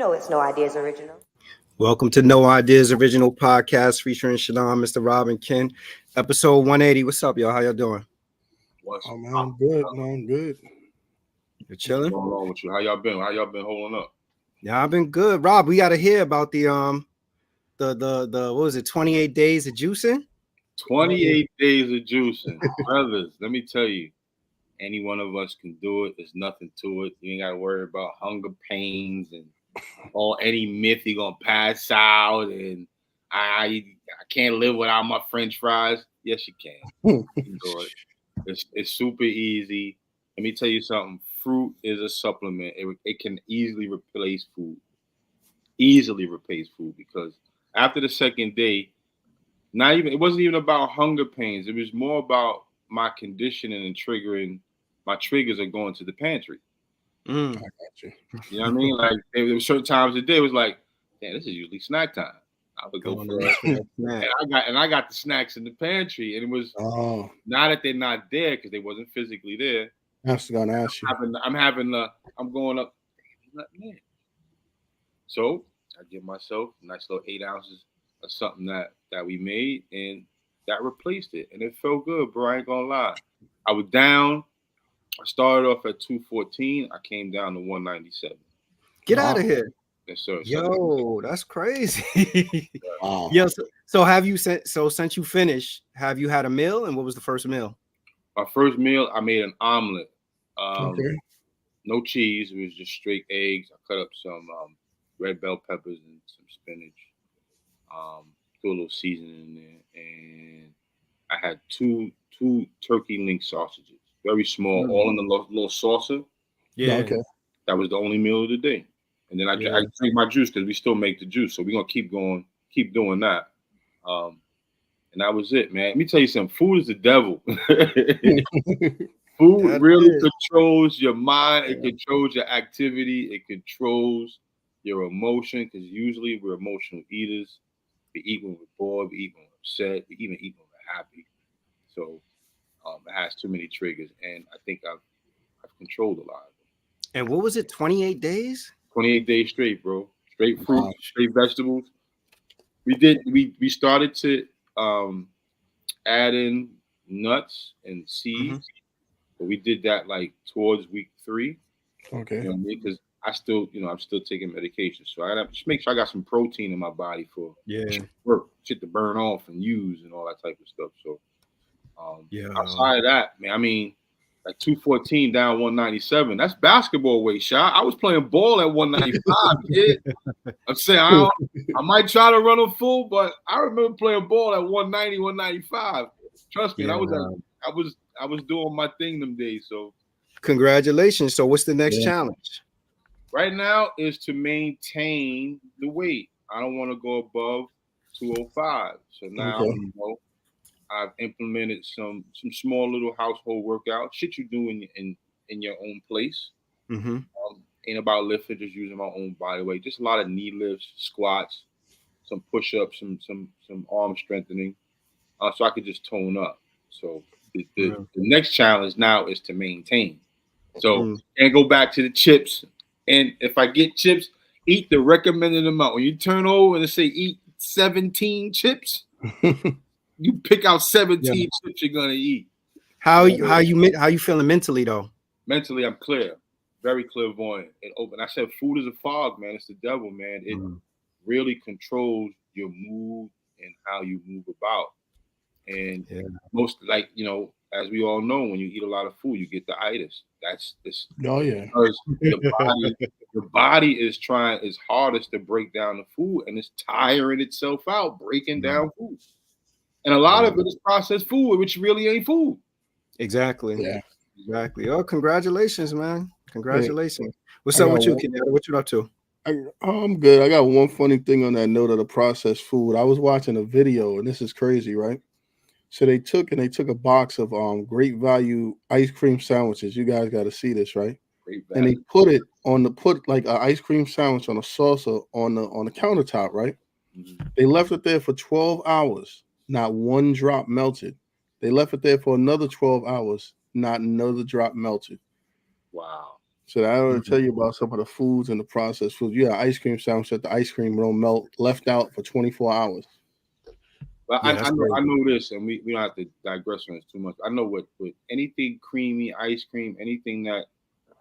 know it's No Ideas Original. Welcome to No Ideas Original Podcast featuring Shadon, Mr. Rob, and Ken. Episode 180. What's up, y'all? How y'all doing? I'm good. No, I'm good. You're chilling? What's going on with you? How y'all been? How y'all been holding up? Yeah, I've been good. Rob, we got to hear about the what was it? 28 days of juicing. 28 days of juicing, brothers. Let me tell you, any one of us can do it. There's nothing to it. You ain't got to worry about hunger pains and or any myth you're gonna pass out and I can't live without my French fries. Yes, you can. You can do it. It's super easy. Let me tell you something. Fruit is a supplement. It can easily replace food. Easily replace food because after the second day, it wasn't even about hunger pains. It was more about my conditioning and triggering. My triggers are going to the pantry. I got you. You know what I mean? Like there were certain times of the day it was like, damn, this is usually snack time. I would go for it. And I got the snacks in the pantry, and it was now that they're not there because they wasn't physically there. I was gonna ask you. I'm going up. Man. So I give myself a nice little 8 ounces of something that we made, and that replaced it, and it felt good, bro. I ain't gonna lie. I was down. I started off at 214. I came down to 197. Get out of here. Yes, sir. Yo, that's crazy. Wow. Yo, so have you since you finished, have you had a meal? And what was the first meal? My first meal, I made an omelet. Okay. No cheese. It was just straight eggs. I cut up some red bell peppers and some spinach. Threw a little seasoning in there, and I had two turkey link sausages. Very small, all in the little saucer. Yeah. Okay. That was the only meal of the day. And then I drink my juice because we still make the juice. So we're going to keep doing that. And that was it, man. Let me tell you something. Food is the devil. Food really controls your mind. It controls your activity. It controls your emotion because usually we're emotional eaters. We eat when we're bored. We eat when we're upset. We even eat when we're happy. So it has too many triggers, and I think I've controlled a lot of them. And what was it? 28 days? 28 days straight, bro. Straight fruit, straight vegetables. We started to add in nuts and seeds, but we did that like towards week 3. Okay. You know what I mean? Because I'm still taking medication, so I gotta just make sure I got some protein in my body for shit to burn off and use and all that type of stuff. So. Outside of that, man, I mean, like 214 down 197. That's basketball weight, shot. I was playing ball at 195, kid. I'm saying I might try to run a full, but I remember playing ball at 190, 195. Trust me, I was doing my thing them days. So, congratulations. So, what's the next challenge? Right now is to maintain the weight. I don't want to go above 205. So now, I've implemented some small little household workouts, shit you do in your own place. Ain't about lifting, just using my own body weight. Just a lot of knee lifts, squats, some push-ups, some arm strengthening, so I could just tone up. So the next challenge now is to maintain. So and go back to the chips. And if I get chips, eat the recommended amount. When you turn over and say eat 17 chips. You pick out 17 chips you're gonna eat. How you feeling mentally though? Mentally, I'm clear, very clairvoyant and open. I said, food is a fog, man. It's the devil, man. It really controls your mood and how you move about. And most, like as we all know, when you eat a lot of food, you get the itis. That's this. Oh yeah. Because your body is trying its hardest to break down the food, and it's tiring itself out breaking down food. And a lot of it is processed food, which really ain't food. Exactly. Yeah. Exactly. Oh, congratulations, man. Congratulations. What's up with you, Kenyatta? What you up to? I'm good. I got one funny thing on that note of the processed food. I was watching a video, and this is crazy, right? So they took a box of Great Value ice cream sandwiches. You guys got to see this, right? And they put like an ice cream sandwich on a saucer on the countertop, right? They left it there for 12 hours. Not one drop melted. They left it there for another 12 hours. Not another drop melted. Wow. So I want to tell you about some of the foods and the processed foods. You got ice cream sandwich that the ice cream don't melt, left out for 24 hours. But Yeah, that's I crazy. know this, and we don't have to digress on this too much. I know with anything creamy, ice cream, anything that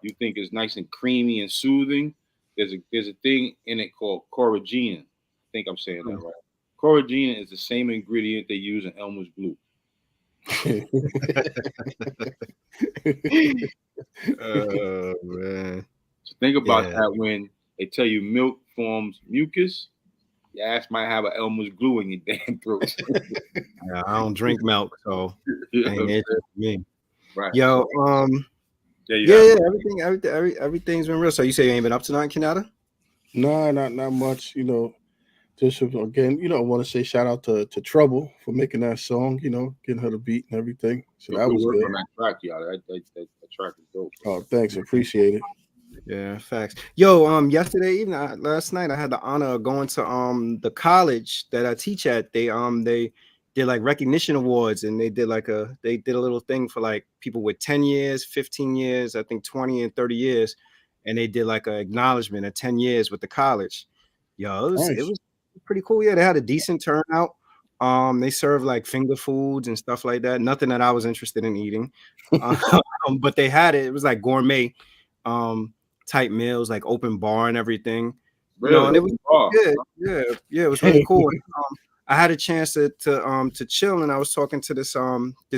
you think is nice and creamy and soothing, there's a thing in it called corrigina. I think I'm saying that right. Corrigina is the same ingredient they use in Elmer's Glue. Oh man. So think about Yeah. that when they tell you milk forms mucus. Your ass might have an Elmer's Glue in your damn throat. Yeah, I don't drink milk, so You know ain't what I'm it saying? for me. Right. Yo, There you yeah, have it. everything's been real. So you say you ain't been up to nothing, Kenyatta? No, not much. Just again, I want to say shout out to Trouble for making that song. Getting her the beat and everything. So that Good was work good. on that track, y'all. That track is dope. Oh, thanks, appreciate it. Yeah, facts. Yo, yesterday evening, last night, I had the honor of going to the college that I teach at. They did like recognition awards, and they did a little thing for like people with 10 years, 15 years, I think 20 and 30 years, and they did like an acknowledgement of 10 years with the college. Yo, it Nice. was pretty cool. Yeah, they had a decent turnout. They served like finger foods and stuff like that. Nothing that I was interested in eating, but they had it. It was like gourmet. Type meals, like open bar and everything, Really? and it was yeah, it was really cool. I had a chance to chill, and I was talking to this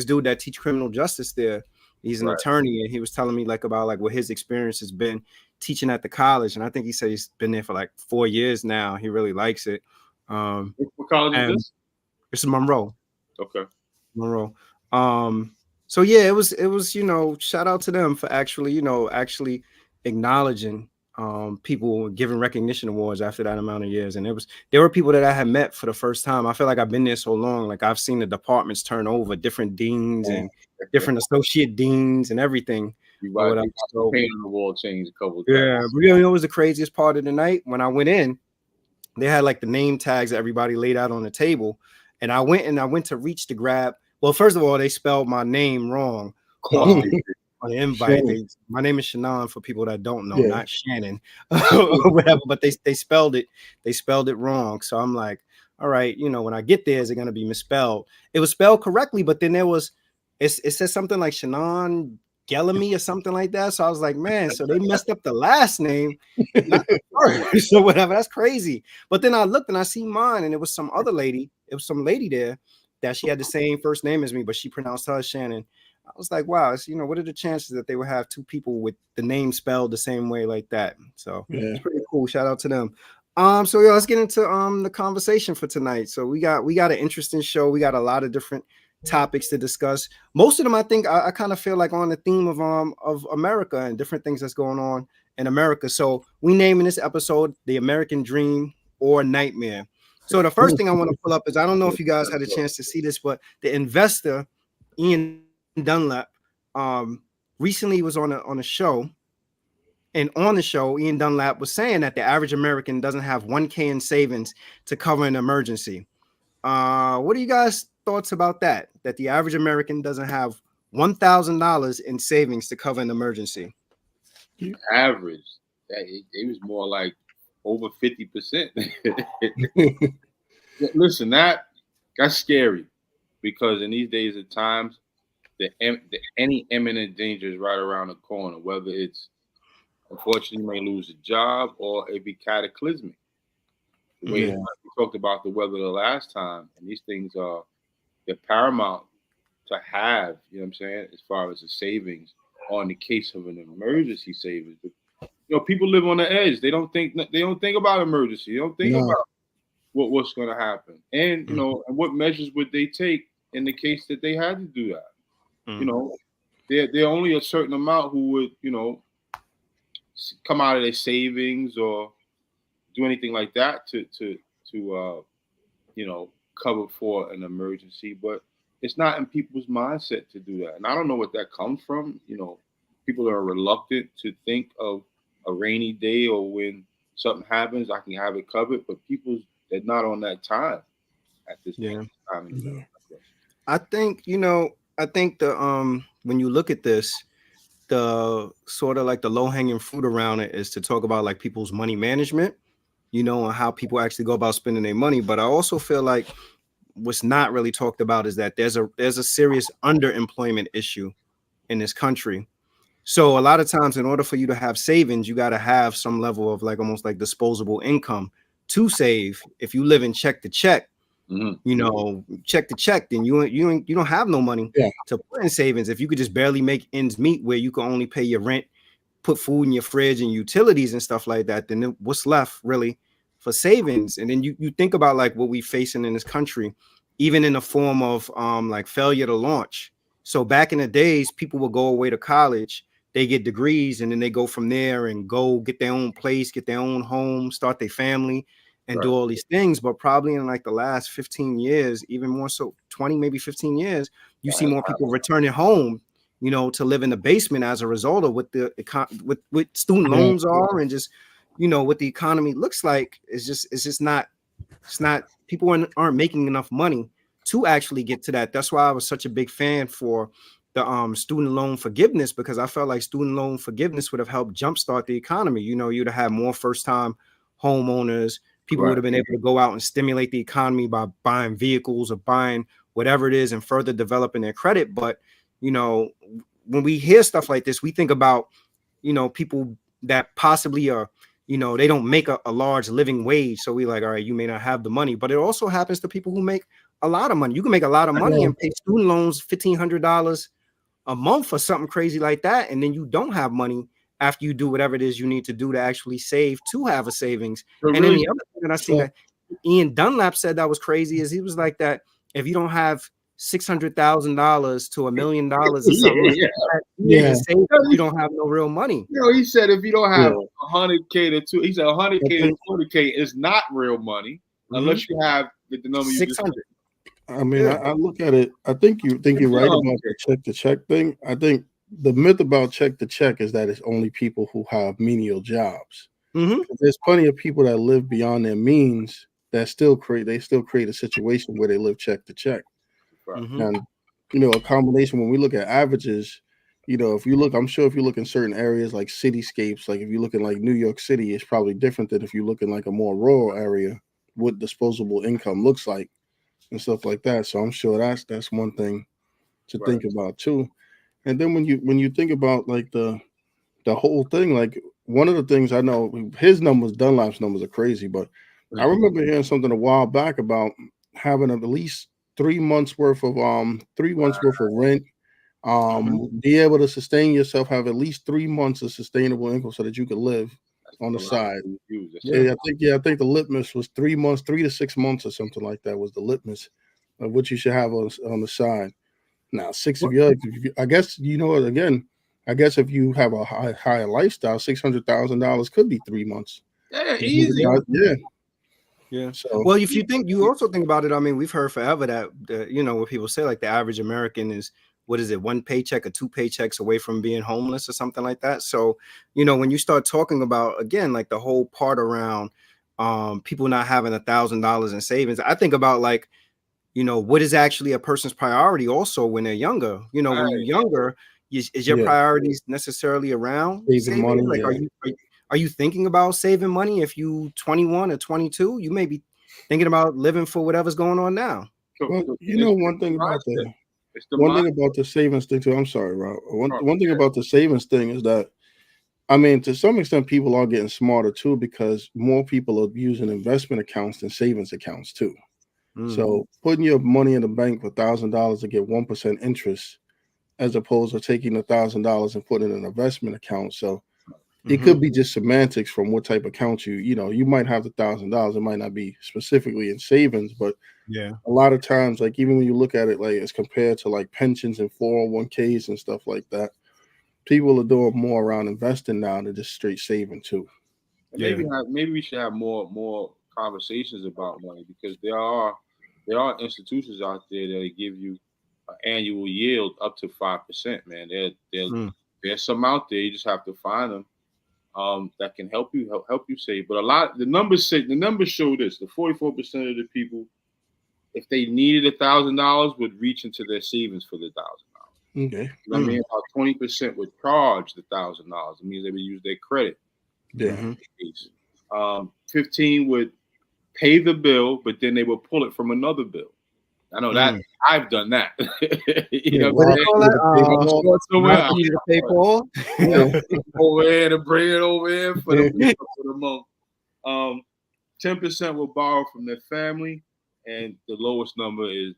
dude that teach criminal justice there. He's an attorney, and he was telling me like about like what his experience has been teaching at the college, and I think he said he's been there for like 4 years now. He really likes it. What college is this? It's Monroe. Okay. Monroe. So yeah, it was shout out to them for actually acknowledging people giving recognition awards after that amount of years. And there were people that I had met for the first time. I feel like I've been there so long, like I've seen the departments turn over, different deans and different associate deans and everything. You right. So, paint on the wall changed a couple of times. Yeah, but it was the craziest part of the night. When I went in, they had like the name tags that everybody laid out on the table. And I went to reach to grab. Well, first of all, they spelled my name wrong on the invite. My name is Shannon for people that don't know, not Shannon or whatever. But they spelled it. They spelled it wrong. So I'm like, all right, when I get there, is it going to be misspelled? It was spelled correctly, but then it says something like Shannon Gellamy or something like that. So I was like, man, so they messed up the last name, not the first or whatever. That's crazy. But then I looked and I see mine, and it was some other lady. It was some lady there that she had the same first name as me, but she pronounced her Shannon. I was like, wow, what are the chances that they would have two people with the name spelled the same way like that? So it's pretty cool. Shout out to them. So yeah, let's get into the conversation for tonight. So we got an interesting show. We got a lot of different topics to discuss. Most of them, I think, I kind of feel like on the theme of America and different things that's going on in America. So we naming this episode The American Dream or Nightmare. So the first thing I want to pull up is, I don't know if you guys had a chance to see this, but the investor Ian Dunlap recently was on a show, and on the show Ian Dunlap was saying that the average American doesn't have $1,000 in savings to cover an emergency. What are you guys' thoughts about that the average American doesn't have $1,000 in savings to cover an emergency? Average, it was more like over 50%. Listen, that's scary, because in these days of times, any imminent danger is right around the corner. Whether it's, unfortunately, you may lose a job or it be cataclysmic. The way we talked about the weather the last time, and these things they're paramount to have. You know what I'm saying? As far as the savings, or in the case of an emergency savings. But, people live on the edge. They don't think about emergency. They don't think about what's going to happen, and and what measures would they take in the case that they had to do that. They're only a certain amount who would come out of their savings or do anything like that to cover for an emergency. But it's not in people's mindset to do that, and I don't know what that comes from. People are reluctant to think of a rainy day, or when something happens, I can have it covered. But they're not on that time at this point in time. I think the when you look at this, the sort of like the low-hanging fruit around it is to talk about like people's money management, and how people actually go about spending their money. But I also feel like what's not really talked about is that there's a serious underemployment issue in this country. So a lot of times, in order for you to have savings, you got to have some level of like almost like disposable income to save. If you live in check to check, check to check, then you don't have no money to put in savings. If you could just barely make ends meet, where you can only pay your rent, put food in your fridge and utilities and stuff like that, then what's left really for savings? And then you think about like what we facing in this country, even in the form of like failure to launch. So back in the days, people would go away to college, they get degrees, and then they go from there and go get their own place, get their own home, start their family, and do all these things. But probably in like the last 15 years, even more so 20, maybe 15 years, you see more people returning home, to live in the basement as a result of what what student loans are, and just, what the economy looks like. It's not people aren't making enough money to actually get to that. That's why I was such a big fan for the student loan forgiveness, because I felt like student loan forgiveness would have helped jumpstart the economy. You'd have had more first-time homeowners. People would have been able to go out and stimulate the economy by buying vehicles or buying whatever it is and further developing their credit. But, when we hear stuff like this, we think about, people that possibly are, they don't make a large living wage. So we like, all right, you may not have the money, but it also happens to people who make a lot of money. You can make a lot of money and pay student loans $1,500 a month or something crazy like that. And then you don't have money after you do whatever it is you need to do to actually save, to have a savings. And then the other thing that I see that Ian Dunlap said that was crazy is he was like that if you don't have $600,000 to $1 million or something, you don't have no real money. He said if you don't have 100K to he said 100K to 200K is not real money unless you have the number 600. I mean, I look at it. I think you're right about the check to check thing. I think the myth about check to check is that it's only people who have menial jobs. There's plenty of people that live beyond their means that still create a situation where they live check to check. And a combination, when we look at averages, if you look, I'm sure if you look in certain areas like cityscapes, like if you look in like New York City, it's probably different than if you look in like a more rural area, what disposable income looks like and stuff like that. So I'm sure that's one thing to think about too. And then when you think about like the whole thing, like one of the things I know, Dunlap's numbers are crazy, but I remember hearing something a while back about having at least 3 months worth of rent, be able to sustain yourself, have at least 3 months of sustainable income so that you could live on the side. I think the litmus was 3 months, 3 to 6 months or something like that was the litmus of what you should have on the side. Now, I guess I guess if you have a higher lifestyle, $600,000 could be 3 months. Yeah, easy. Yeah. So, well, if you also think about it, I mean, we've heard forever that what people say, like the average American is, what is it, 1 paycheck or 2 paychecks away from being homeless or something like that. So, when you start talking about, again, like the whole part around people not having $1,000 in savings, I think about like, what is actually a person's priority also when they're younger. When you're younger, is your priorities necessarily around saving money? Like, are you thinking about saving money if you 21 or 22? You may be thinking about living for whatever's going on now. Well, one thing about the savings thing too. I'm sorry, Rob. One thing about the savings thing is that, I mean, to some extent, people are getting smarter too, because more people are using investment accounts than savings accounts too. So putting your money in the bank for $1,000 to get 1% interest, as opposed to taking $1,000 and putting it in an investment account. So it could be just semantics from what type of account you might have the $1,000. It might not be specifically in savings, but a lot of times, like even when you look at it, like as compared to like pensions and 401ks and stuff like that, people are doing more around investing now than just straight saving too. Maybe we should have more conversations about money, because there are institutions out there that give you an annual yield up to 5%. Man, there's some out there. You just have to find them. That can help you save. But the numbers show this: the 44% of the people, if they needed $1,000, would reach into their savings for the $1,000. Okay. You know what I mean? About 20% would charge the $1,000. It means they would use their credit. Yeah. 15 would pay the bill, but then they would pull it from another bill. I know that I've done that. You know what what they call it? somewhere You to pay for. over here to bring it over here for the month. 10% will borrow from their family, and the lowest number is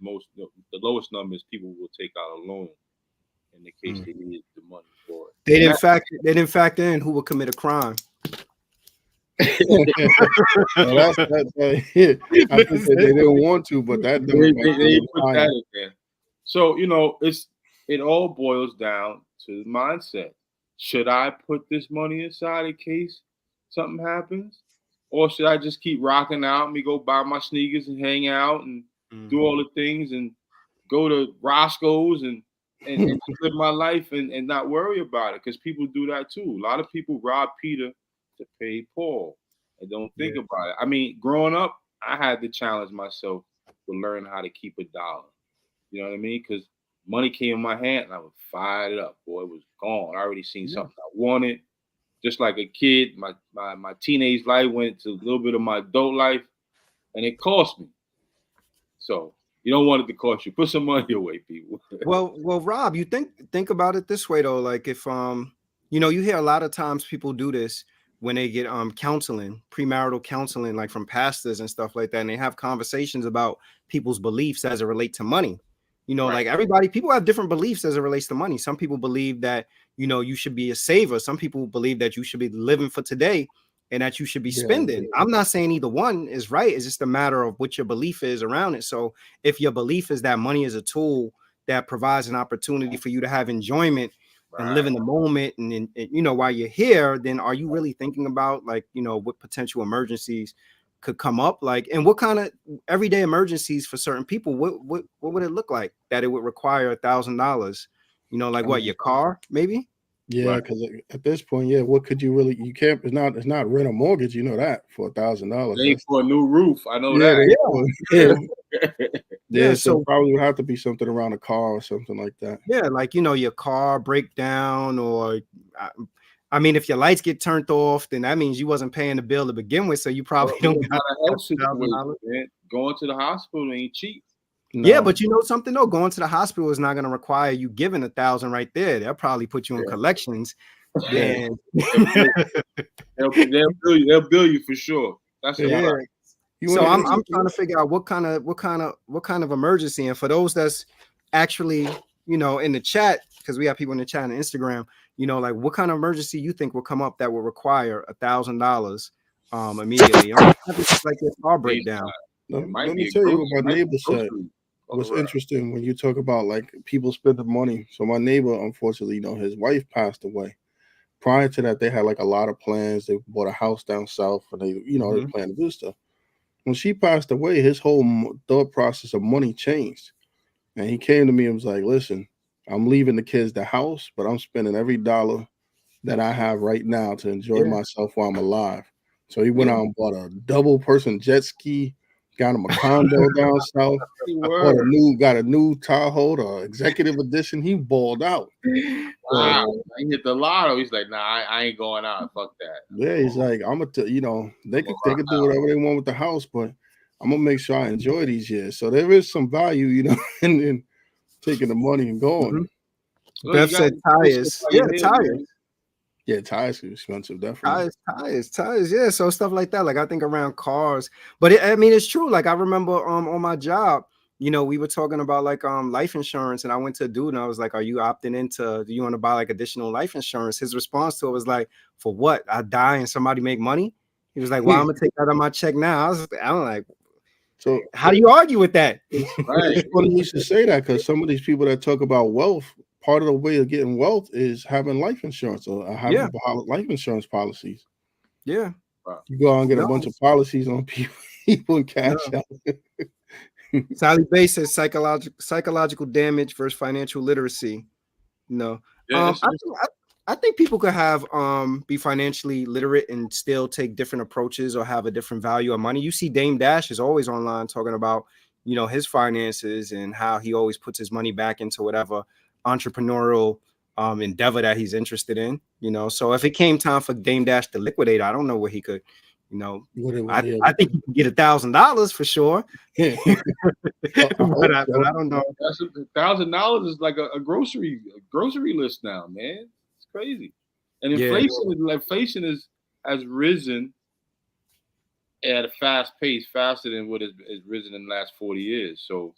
people will take out a loan in the case they need the money for it. They didn't factor in who would commit a crime. I think that they didn't want to, but that they put that in there. So it all boils down to the mindset. Should I put this money aside in case something happens, or should I just keep rocking out? Me go buy my sneakers and hang out and do all the things and go to Roscoe's and live my life and not worry about it, because people do that too. A lot of people rob Peter to pay Paul and don't think about it. I mean, growing up, I had to challenge myself to learn how to keep a dollar. You know what I mean? Because money came in my hand and I would fire it up. Boy, it was gone. I already seen something I wanted. Just like a kid, my teenage life went to a little bit of my adult life, and it cost me. So you don't want it to cost you. Put some money away, people. Well, Rob, you think about it this way though. Like if you hear a lot of times people do this when they get counseling, premarital counseling, like from pastors and stuff like that, and they have conversations about people's beliefs as it relates to money. Like people have different beliefs as it relates to money. Some people believe that you should be a saver. Some people believe that you should be living for today and that you should be spending. I'm not saying either one is right. It's just a matter of what your belief is around it. So if your belief is that money is a tool that provides an opportunity for you to have enjoyment and live in the moment, and while you're here, then are you really thinking about what potential emergencies could come up, and what kind of everyday emergencies for certain people? What would it look like that it would require $1,000? What, your car maybe? Yeah, because at this point, what could you really? You can't. It's not rent or mortgage. You know that for $1,000. Ain't for a new roof. I know that. Yeah. So probably would have to be something around a car or something like that. Yeah, your car breakdown, or I mean, if your lights get turned off, then that means you wasn't paying the bill to begin with. So you probably don't got $1,000. Going to the hospital ain't cheap. No. Yeah, but you know something though, going to the hospital is not going to require you giving $1,000 right there. They'll probably put you in collections. And they'll bill you for sure. That's So I'm trying to figure out what kind of emergency. And for those that's actually in the chat, because we have people in the chat and Instagram, what kind of emergency you think will come up that will require $1,000 immediately? Like a car breakdown. Let me tell you what my neighbor said. What's interesting when you talk about like people spending money. So my neighbor, unfortunately, his wife passed away. Prior to that, they had like a lot of plans. They bought a house down south, and they planned to do stuff. When she passed away, his whole thought process of money changed, and he came to me and was like, "Listen, I'm leaving the kids the house, but I'm spending every dollar that I have right now to enjoy myself while I'm alive." So he went out and bought a double person jet ski. Got him a condo down south. Got a new Tahoe, the executive edition. He balled out. Wow, he hit the lotto. He's like, "Nah, I ain't going out. Fuck that." Yeah, he's like, "I'm gonna, they could do whatever they want with the house, but I'm gonna make sure I enjoy these years." So there is some value, in taking the money and going. Bev said tires. Yeah, tires. Yeah, tires are expensive, definitely. Tires. Yeah, so stuff like that. Like I think around cars, but it's true. Like I remember on my job, we were talking about like life insurance, and I went to a dude and I was like, "Are you opting into? Do you want to buy like additional life insurance?" His response to it was like, "For what? I die and somebody make money?" He was like, "Well, I'm gonna take that on my check now." I'm like, so how do you argue with that? Right. It's funny you should say that, because some of these people that talk about wealth, part of the way of getting wealth is having life insurance or having life insurance policies. Yeah. You go out and get a bunch of policies on people and cash out. Sally Bay says psychological damage versus financial literacy. I think people could have be financially literate and still take different approaches or have a different value of money. You see Dame Dash is always online talking about his finances and how he always puts his money back into whatever entrepreneurial endeavor that he's interested in. You know, so if it came time for Dame Dash to liquidate, I don't know what he could. You know, I think you can get $1,000 for sure. but I don't know. That's $1,000 is like a grocery list now, man. It's crazy. And inflation has risen at a fast pace, faster than what has risen in the last 40 years. So,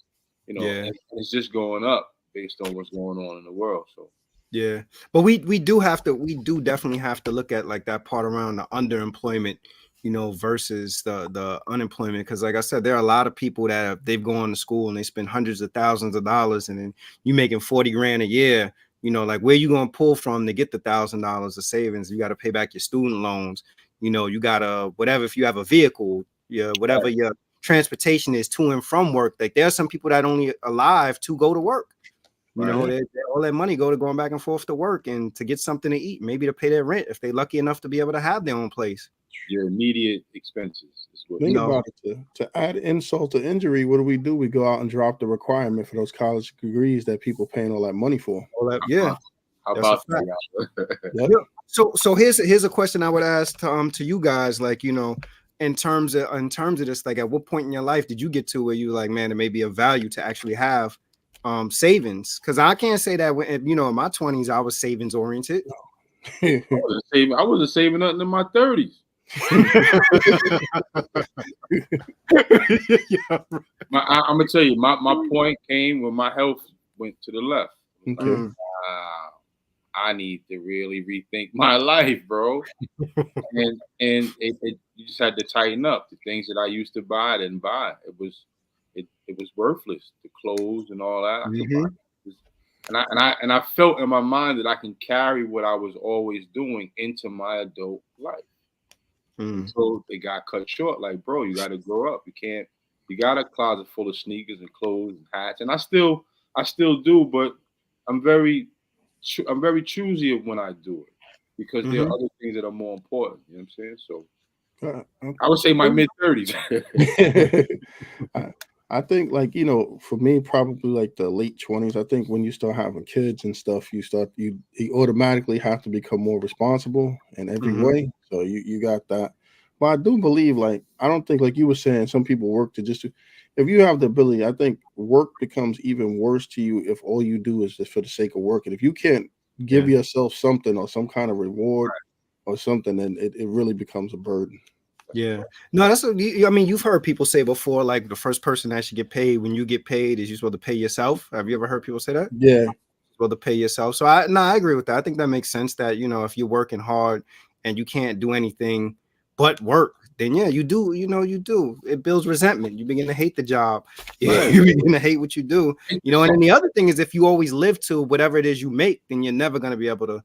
you know, it's just going up based on what's going on in the world. So yeah, but we do definitely have to look at like that part around the underemployment, you know, versus the unemployment. Because like I said, there are a lot of people that they've gone to school and they spend hundreds of thousands of dollars, and then you making 40 grand a year. You know, like where you gonna pull from to get the $1,000 of savings? You got to pay back your student loans. You know, you gotta whatever, if you have a vehicle, whatever your transportation is to and from work. Like there are some people that only alive to go to work. You know, all that money go to going back and forth to work and to get something to eat, maybe to pay their rent if they're lucky enough to be able to have their own place. Your immediate expenses. Think about it. To add insult to injury, what do? We go out and drop the requirement for those college degrees that people paying all that money for. How about that? So here's a question I would ask to you guys, like, you know, in terms of this, like at what point in your life did you get to where you like, man, it may be of value to actually have savings? Because I can't say that when, you know, in my 20s I was savings oriented. I wasn't saving nothing in my 30s. I'm gonna tell you, my point came when my health went to the left. Okay. I need to really rethink my life, bro. and you just had to tighten up. The things that I used to buy, I didn't buy. It was worthless. The clothes and all that. And I felt in my mind that I can carry what I was always doing into my adult life. So they got cut short. Like, bro, you got to grow up. You got a closet full of sneakers and clothes and hats. And I still do, but I'm very choosy of when I do it because there are other things that are more important. You know what I'm saying? So I would say my mid-30s. I think, like, you know, for me, probably like the late 20s. I think when you start having kids and stuff, you automatically have to become more responsible in every way. So you got that. But I do believe, like, I don't think, like you were saying, some people work to just if you have the ability, I think work becomes even worse to you if all you do is just for the sake of working. If you can't give yourself something or some kind of reward or something, then it really becomes a burden. Yeah, no, I mean, you've heard people say before, like the first person that should get paid when you get paid is you're supposed to pay yourself. Have you ever heard people say that? Yeah, you're supposed to pay yourself. So I agree with that. I think that makes sense that, you know, if you're working hard and you can't do anything but work, then you do. It builds resentment. You begin to hate the job. You begin to hate what you do. You know, and then the other thing is if you always live to whatever it is you make, then you're never going to be able to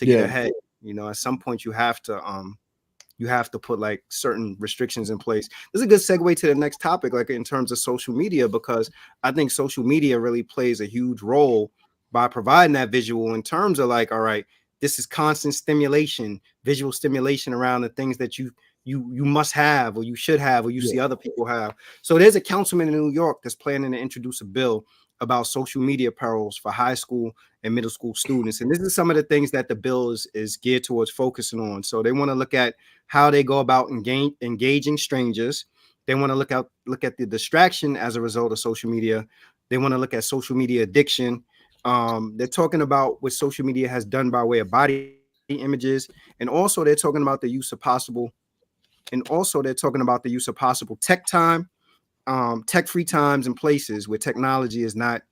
get ahead. You know, at some point you have to put like certain restrictions in place. This is a good segue to the next topic, like in terms of social media, because I think social media really plays a huge role by providing that visual in terms of like, all right, this is constant stimulation, visual stimulation around the things that you must have or you should have or you see other people have. So there's a councilman in New York that's planning to introduce a bill about social media perils for high school and middle school students. And this is some of the things that the bill is geared towards focusing on. So they want to look at how they go about engaging strangers. They want to look at the distraction as a result of social media. They want to look at social media addiction. They're talking about what social media has done by way of body images. And also they're talking about the use of possible tech time, tech-free times and places where technology is not,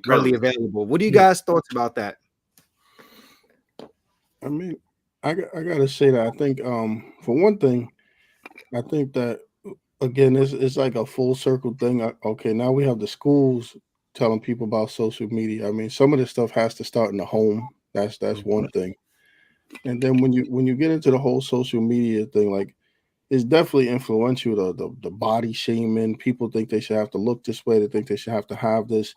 readily available. What do you guys' thoughts about that? I mean, I gotta say that I think, for one thing, I think that again, it's like a full circle thing. Okay, now we have the schools telling people about social media. I mean, some of this stuff has to start in the home. That's one thing. And then when you get into the whole social media thing, like, it's definitely influential. The body shaming. People think they should have to look this way. They think they should have to have this.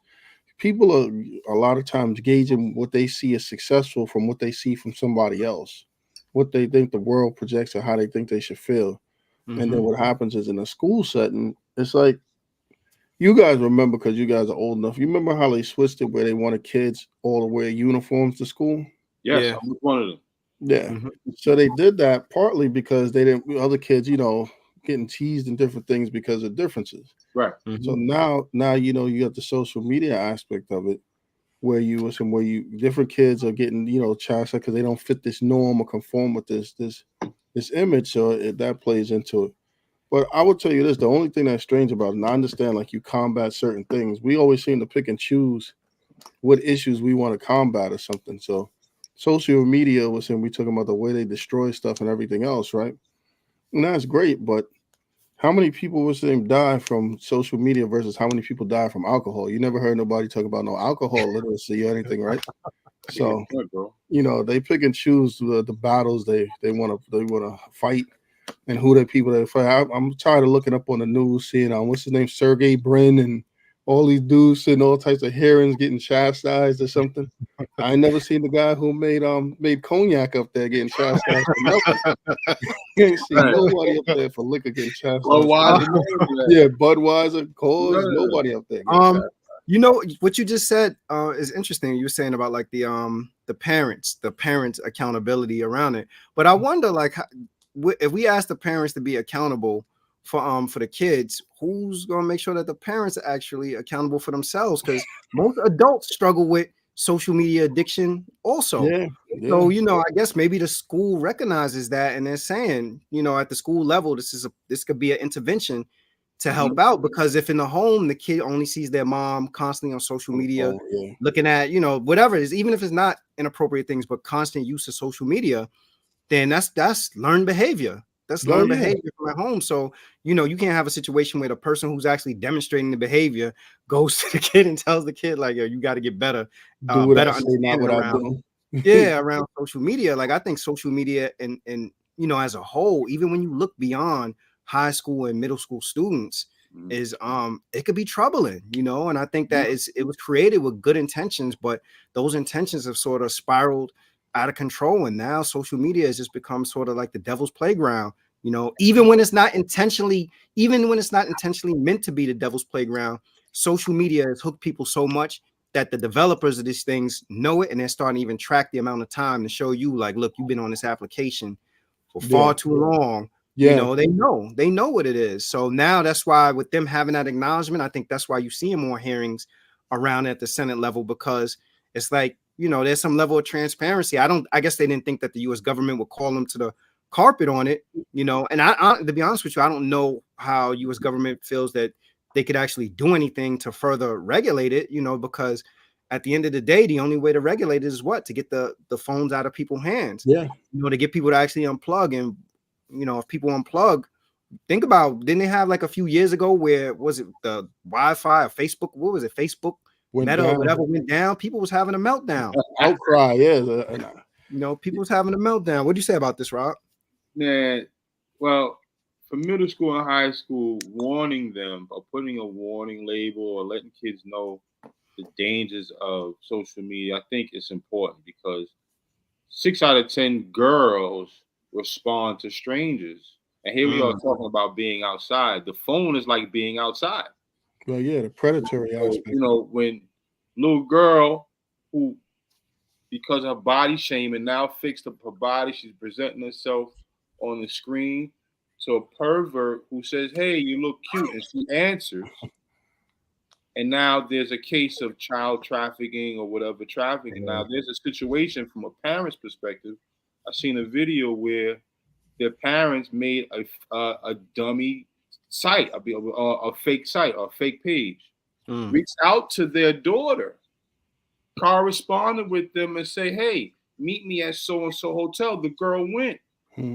People are a lot of times gauging what they see as successful from what they see from somebody else, what they think the world projects or how they think they should feel. And then what happens is in a school setting, it's like, You guys remember, because you guys are old enough. You remember how they switched it where they wanted kids all to wear uniforms to school? Yes, Yeah. I was one of them. Yeah. Mhm. So they did that partly because they didn't other kids, getting teased and different things because of differences. Right. So Mhm. now you got the social media aspect of it, where you different kids are getting chastised because they don't fit this norm or conform with this image. So that plays into it. But I will tell you this: the only thing that's strange about it, and I understand, like, you combat certain things. We always seem to pick and choose what issues we want to combat or something. So social media was, and we talking about the way they destroy stuff and everything else, right? And that's great, but how many people was saying die from social media versus how many people die from alcohol? You never heard nobody talk about no alcohol literacy or anything, right? So Good, bro. they pick and choose the battles they want to fight and who the people that fight. I'm tired of looking up on the news, seeing what's his name, Sergey Brin, and all these dudes sitting all types of hearings getting chastised or something. I ain't never seen the guy who made cognac up there getting chastised for nothing. You ain't seen Right. nobody up there for liquor getting chastised. Well, why? Yeah, Budweiser, Coors, Yeah. nobody up there getting chastised. You know what you just said is interesting. You were saying about like the parents accountability around it. But I wonder, like, if we ask the parents to be accountable for the kids, who's gonna make sure that the parents are actually accountable for themselves? Because most adults struggle with social media addiction also. Yeah. So, I guess maybe the school recognizes that and they're saying, at the school level, this could be an intervention to help out, because if in the home the kid only sees their mom constantly on social media, Yeah. looking at whatever it is, even if it's not inappropriate things, but constant use of social media, then that's learned behavior. That's Oh, learned yeah. behavior from at home. So you can't have a situation where the person who's actually demonstrating the behavior goes to the kid and tells the kid, like, yo, you got to get better, Do what better I say, not understanding what I around do. around social media. Like, I think social media and as a whole, even when you look beyond high school and middle school students, is it could be troubling, and I think that it was created with good intentions, but those intentions have sort of spiraled out of control, and now social media has just become sort of like the devil's playground. Even when it's not intentionally meant to be the devil's playground, social media has hooked people so much that the developers of these things know it, and they're starting to even track the amount of time to show you, like, look, you've been on this application for far too long. Yeah. They know what it is. So now that's why, with them having that acknowledgement, I think that's why you see more hearings around at the Senate level, because it's like, there's some level of transparency. I guess they didn't think that the US government would call them to the carpet on it, and I to be honest with you, I don't know how US government feels that they could actually do anything to further regulate it, because at the end of the day, the only way to regulate it is what? To get the phones out of people's hands, Yeah. to get people to actually unplug. And if people unplug, think about, didn't they have like a few years ago where was it the Wi-Fi or Facebook? What was it? Facebook, Meta, or whatever went down. People was having a meltdown. Outcry, yeah. People was having a meltdown. What do you say about this, Rob? Man, well, for middle school and high school, warning them or putting a warning label or letting kids know the dangers of social media, I think it's important, because 6 out of 10 girls respond to strangers. And here we are talking about being outside. The phone is like being outside. Well, yeah, the predatory aspect. When little girl who, because her body shaming, now fixed up her body, she's presenting herself on the screen to a pervert who says, "Hey, you look cute," and she answers. And now there's a case of child trafficking or whatever trafficking. Now there's a situation from a parent's perspective. I've seen a video where their parents made a dummy site, a fake site, or a fake page, reached out to their daughter, corresponded with them, and say, "Hey, meet me at so and so hotel." The girl went.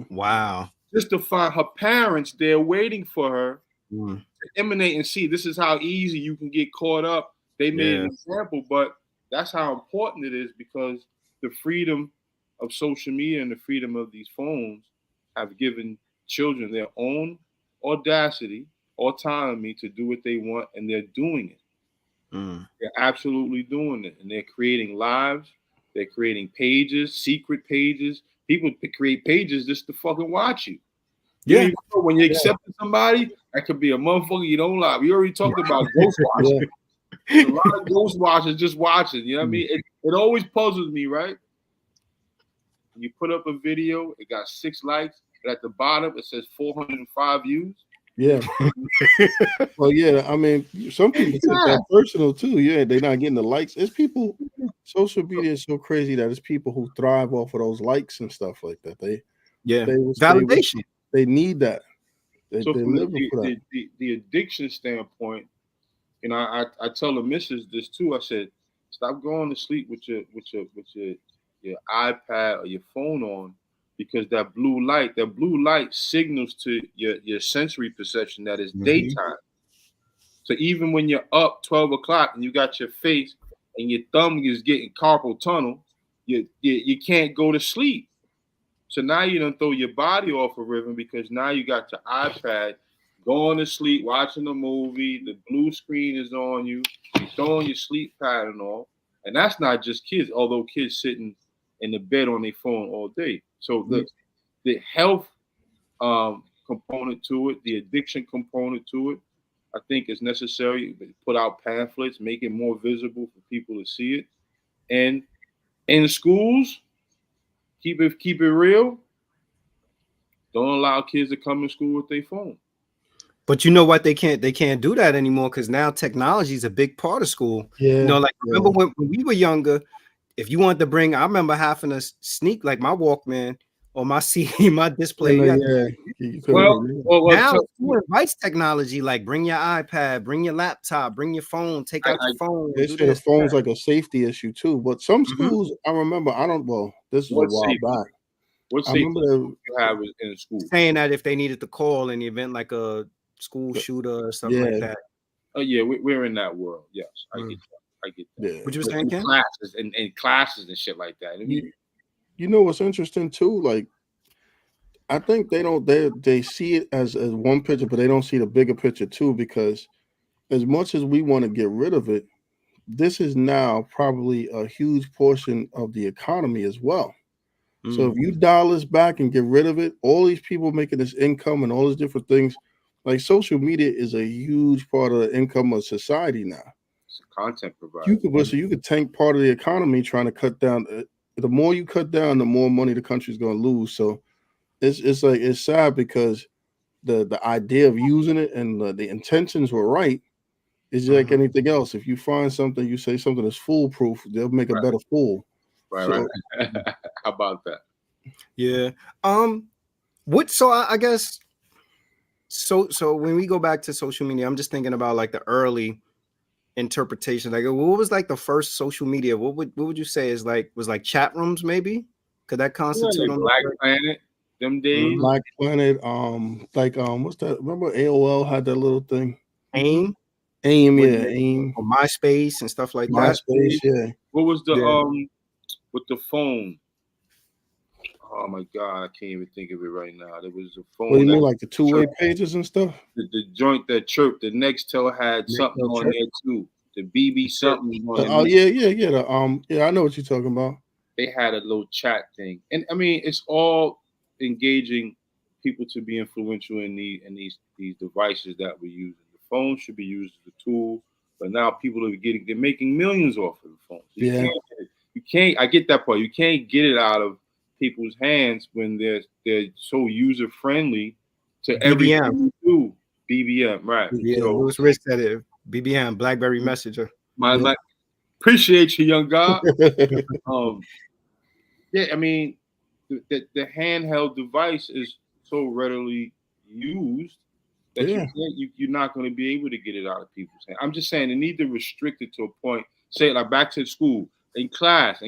Wow. Just to find her parents there waiting for her to emanate and see, this is how easy you can get caught up. They made an example, but that's how important it is, because the freedom of social media and the freedom of these phones have given children their own audacity, autonomy to do what they want, and they're doing it. They're absolutely doing it, and they're creating lives. They're creating pages, secret pages. People create pages just to fucking watch you. You don't even know when you accept somebody That could be a motherfucker you don't like. We already talked about ghost watching. Yeah. A lot of ghost watchers just watching. You know what I mean? It always puzzles me, right? You put up a video, it got 6 likes, but at the bottom it says 405 views. Yeah. Well, yeah. I mean, some people take that personal too. Yeah, they're not getting the likes. It's people. Social media is so crazy that it's people who thrive off of those likes and stuff like that. Validation. They need that. So they from live for that. the addiction standpoint, you know, I tell the missus this too. I said, stop going to sleep with your iPad or your phone on, because that blue light signals to your sensory perception that it's daytime. So even when you're up 12 o'clock and you got your face and your thumb is getting carpal tunnel, you can't go to sleep. So now you don't throw your body off a rhythm, because now you got your iPad going to sleep, watching a movie, the blue screen is on you, you're throwing your sleep pattern off. And that's not just kids, although kids sitting in the bed on their phone all day. So the health component to it, the addiction component to it, I think is necessary. Put out pamphlets, make it more visible for people to see it. And in schools, keep it real. Don't allow kids to come to school with their phone. But you know what? They can't do that anymore, because now technology is a big part of school. Yeah. You know, like remember when we were younger, if you wanted to bring, I remember having to sneak like my Walkman or my CD, my display. Well, now school invites technology, like bring your iPad, bring your laptop, bring your phone, take out your phone. They say the phone's like a safety issue too. But some schools, I remember, this was a while back. What safety you have in school? Saying that if they needed to call in the event like a school shooter or something like that. Oh yeah, we're in that world. Yes, I get that. Yeah. What you were saying, Ken? Classes and classes and shit like that. I mean, you know what's interesting too? Like, I think they see it as one picture, but they don't see the bigger picture too. Because as much as we want to get rid of it, this is now probably a huge portion of the economy as well. So if you dial this back and get rid of it, all these people making this income and all these different things, like social media is a huge part of the income of society now. It's a content provider. You could tank part of the economy trying to cut down. The more you cut down, the more money the country's going to lose. So it's sad, because the idea of using it and the intentions were right. It's like anything else. If you find something, you say something that's foolproof, they'll make a better fool. Right. How about that? Yeah. I guess so when we go back to social media, I'm just thinking about like the early interpretation. Like, what was like the first social media? What would you say was like chat rooms, maybe? Could that constitute like Black Planet? Them days. Black Planet, what's that? Remember AOL had that little thing? AIM, AIM. Or MySpace and stuff like that. MySpace, yeah. What was the with the phone? Oh my God, I can't even think of it right now. There was a phone. What do you mean, like the two-way pages and stuff? The joint that chirped. The Nextel had something on there too. The BB something. Yeah. I know what you're talking about. They had a little chat thing, and I mean, it's all engaging people to be influential in these devices that we're using. The phone should be used as a tool, but now people they're making millions off of the phone. So you can't. I get that part. You can't get it out of people's hands when they're so user friendly to everything you do. BBM, right? Yeah, Louis Rich said it. BBM, BlackBerry Messenger. My appreciate you, young guy. I mean, the handheld device is so readily used that you're not going to be able to get it out of people's hands. I'm just saying they need to restrict it to a point. Say like back to school, in class,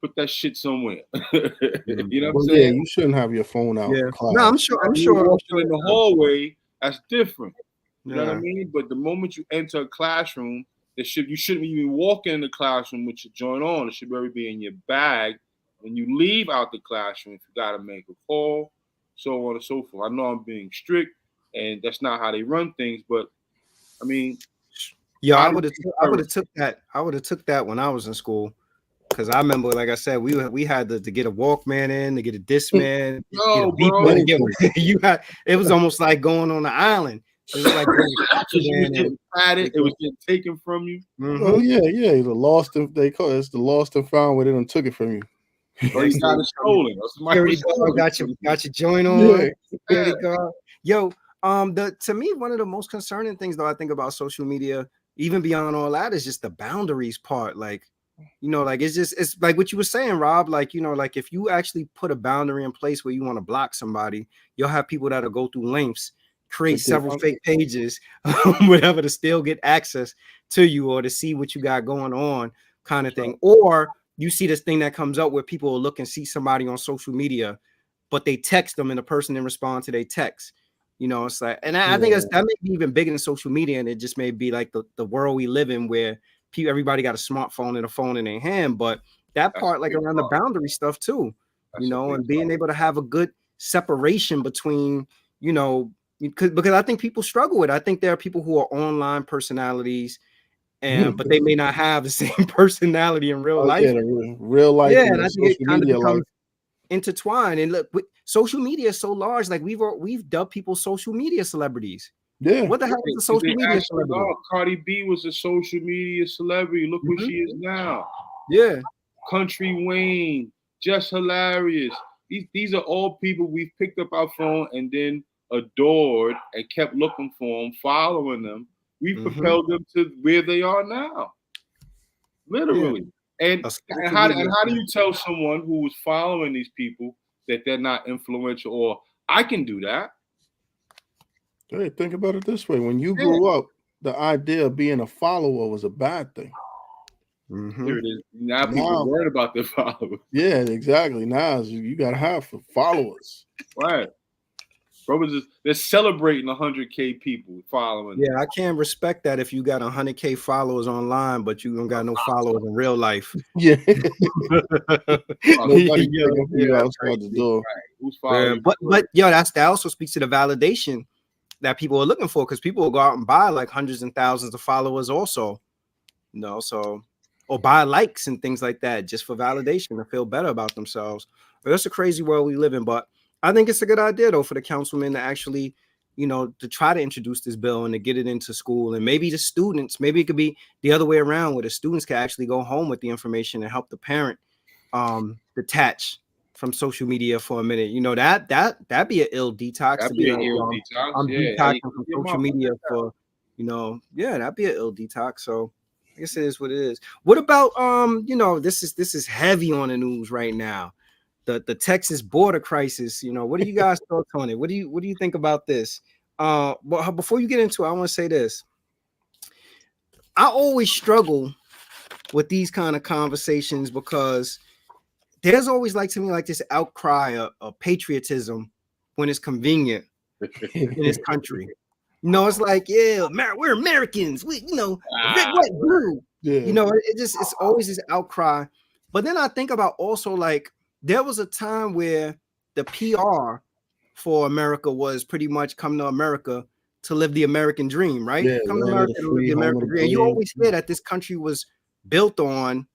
put that shit somewhere. You know what I'm saying? Yeah, you shouldn't have your phone out. Yeah. No, I'm sure. In the hallway, that's different. You know what I mean? But the moment you enter a classroom, you shouldn't even walk in the classroom with your joint on. It should already be in your bag. When you leave out the classroom, if you got to make a call, so on and so forth. I know I'm being strict, and that's not how they run things. But I mean, yeah, I would have took that when I was in school. Because I remember, like I said, we had to get a Walkman in, to get a Discman. No, bro. It was almost like going on an island. It was like going You was getting patted, it was getting taken from you. Oh yeah, the lost and they call it, it's the lost and found where they done took it from you. Or you got it stolen. Security guard got your joint on. Security guard. Yo, to me, one of the most concerning things though I think about social media, even beyond all that, is just the boundaries part. Like, you know, like it's like what you were saying, Rob. Like, you know, like if you actually put a boundary in place where you want to block somebody, you'll have people that'll go through lengths, create several fake pages, whatever, to still get access to you or to see what you got going on, kind of thing. Or you see this thing that comes up where people will look and see somebody on social media, but they text them and the person didn't respond to their text. You know, it's like, and I think that may be even bigger than social media, and it just may be like the world we live in where everybody got a smartphone and a phone in their hand. But that part, like around the boundary stuff too, you know, and being able to have a good separation between, you know, because I think people struggle with it. I think there are people who are online personalities, but they may not have the same personality in real life. Real life, and I think it kind of becomes intertwined. And look, social media is so large. Like we've dubbed people social media celebrities. Yeah. What the hell is a social media celebrity? Oh, Cardi B was a social media celebrity. Look where she is now. Yeah. Country Wayne, Just Hilarious. These are all people we've picked up our phone and then adored and kept looking for them, following them. We propelled them to where they are now. Literally. And how do you tell someone who was following these people that they're not influential, or I can do that? Hey, think about it this way. When you grew up, the idea of being a follower was a bad thing. Here it is. Now people worried about their followers. Yeah, exactly. Now you got to have followers. Right. Brothers, they're celebrating 100K people following. Yeah, I can't respect that if you got 100K followers online, but you don't got no followers in real life. Yeah. Nobody outside the door. Who's following? But yo, that also speaks to the validation that people are looking for, because people will go out and buy like hundreds and thousands of followers also, you know, so, or buy likes and things like that just for validation to feel better about themselves. But that's a crazy world we live in. But I think it's a good idea though for the councilman to actually, you know, to try to introduce this bill and to get it into school, and maybe the students, maybe it could be the other way around where the students can actually go home with the information and help the parent detach from social media for a minute. You know, that'd be an ill detox. That'd be an ill detox. I'm detoxing from social media for, you know, that'd be an ill detox. So I guess it is what it is. What about you know, this is heavy on the news right now. The Texas border crisis. You know, what do you guys thoughts on it? What do you think about this? But before you get into it, I want to say this. I always struggle with these kind of conversations because there's always, like, to me, like this outcry of patriotism when it's convenient in this country. You know, it's like, yeah, we're Americans. We, you know, red, white, blue. Yeah. You know, it's always this outcry. But then I think about also, like, there was a time where the PR for America was pretty much come to America to live the American dream, right? Yeah, come to America to live the American dream. And you always hear that this country was built on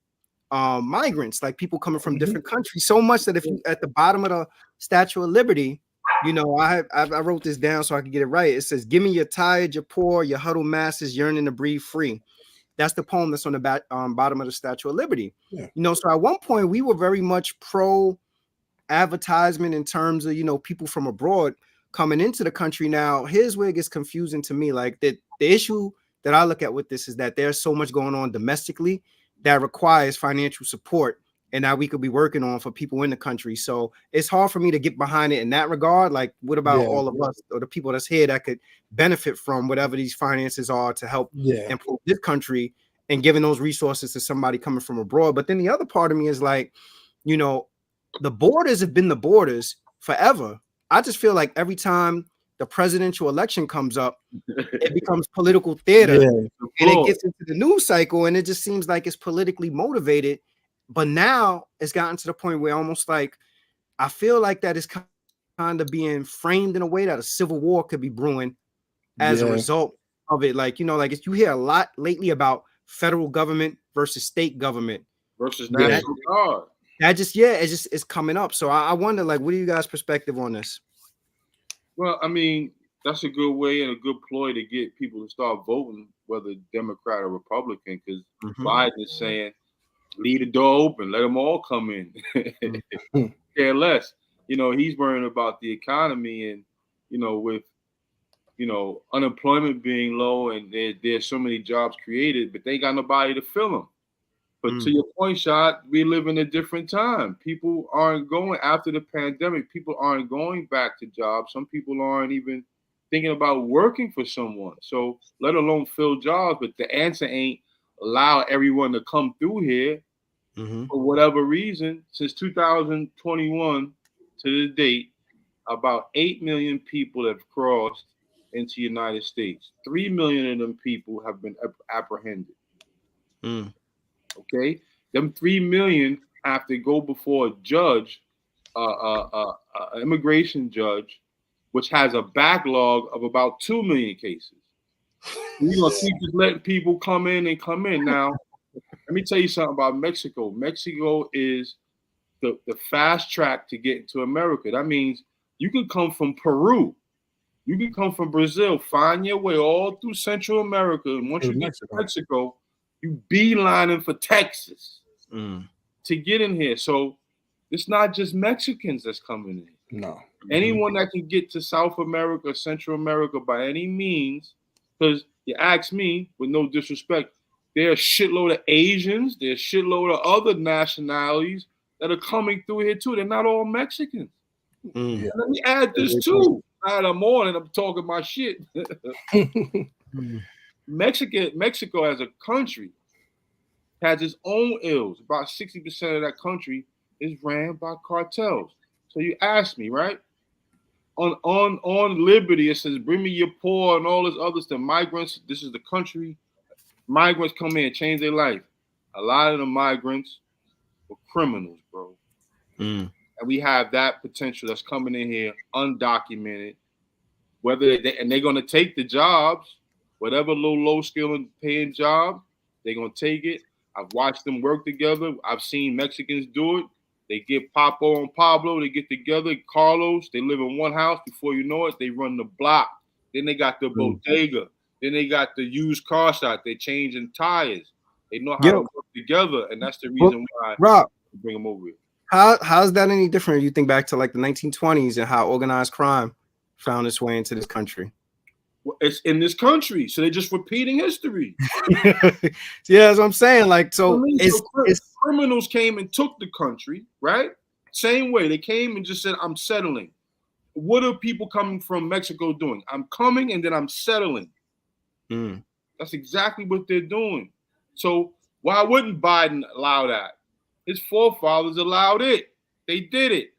migrants, like people coming from different countries, so much that if you at the bottom of the Statue of Liberty, you know, I wrote this down so I could get it right. It says, "Give me your tired, your poor, your huddled masses yearning to breathe free." That's the poem that's on the bottom of the Statue of Liberty. Yeah. You know, so at one point we were very much pro advertisement in terms of, you know, people from abroad coming into the country. Now, here's where it gets confusing to me. Like the issue that I look at with this is that there's so much going on domestically that requires financial support and that we could be working on for people in the country. So it's hard for me to get behind it in that regard. Like, what about all of us or the people that's here that could benefit from whatever these finances are to help improve this country and giving those resources to somebody coming from abroad? But then the other part of me is like, you know, the borders have been the borders forever. I just feel like every time the presidential election comes up, it becomes political theater and it gets into the news cycle, and it just seems like it's politically motivated. But now it's gotten to the point where almost like I feel like that is kind of being framed in a way that a civil war could be brewing as a result of it. Like, you know, like you hear a lot lately about federal government versus state government versus national guard. That just it's coming up. So I wonder, like, what are you guys' perspective on this? Well, I mean, that's a good way and a good ploy to get people to start voting, whether Democrat or Republican, because Biden is saying, leave the door open, let them all come in. Care less. You know, he's worrying about the economy and, you know, with, you know, unemployment being low and there's so many jobs created, but they got nobody to fill them. But to your point, Shad, we live in a different time. People aren't going after the pandemic. People aren't going back to jobs. Some people aren't even thinking about working for someone. So let alone fill jobs. But the answer ain't allow everyone to come through here for whatever reason. Since 2021 to the date, about 8 million people have crossed into the United States. 3 million of them people have been apprehended. Okay, them 3 million have to go before a judge, immigration judge, which has a backlog of about 2 million cases. We're gonna keep just letting people come in and come in. Now, let me tell you something about Mexico. Mexico is the fast track to get into America. That means you can come from Peru, you can come from Brazil, find your way all through Central America, and once you get to Mexico, you beelining for Texas to get in here. So it's not just Mexicans that's coming in. No. Anyone that can get to South America, Central America by any means, because you ask me, with no disrespect, there are a shitload of Asians, there's a shitload of other nationalities that are coming through here too. They're not all Mexicans. Yeah. Let me add this too. Now that I'm on and I'm talking my shit. Mexico as a country has its own ills. About 60% of that country is ran by cartels. So you ask me, right? On Liberty, it says, bring me your poor and all this other stuff. Migrants, this is the country. Migrants come in and change their life. A lot of the migrants were criminals, bro. And we have that potential that's coming in here undocumented. They're going to take the jobs, whatever low skill and paying job, they're going to take it. I've watched them work together. I've seen Mexicans do it. They get Papo and Pablo. They get together. Carlos. They live in one house. Before you know it, they run the block. Then they got the bodega. Then they got the used car shop. They're changing tires. They know how to work together, and that's the reason why I bring them over here. How's that any different? You think back to like the 1920s and how organized crime found its way into this country. Well, it's in this country, so they're just repeating history. Yeah, that's what I'm saying. Like, so it's criminals came and took the country, right? Same way they came and just said, "I'm settling." What are people coming from Mexico doing? I'm coming and then I'm settling. That's exactly what they're doing. So why wouldn't Biden allow that? His forefathers allowed it. They did it.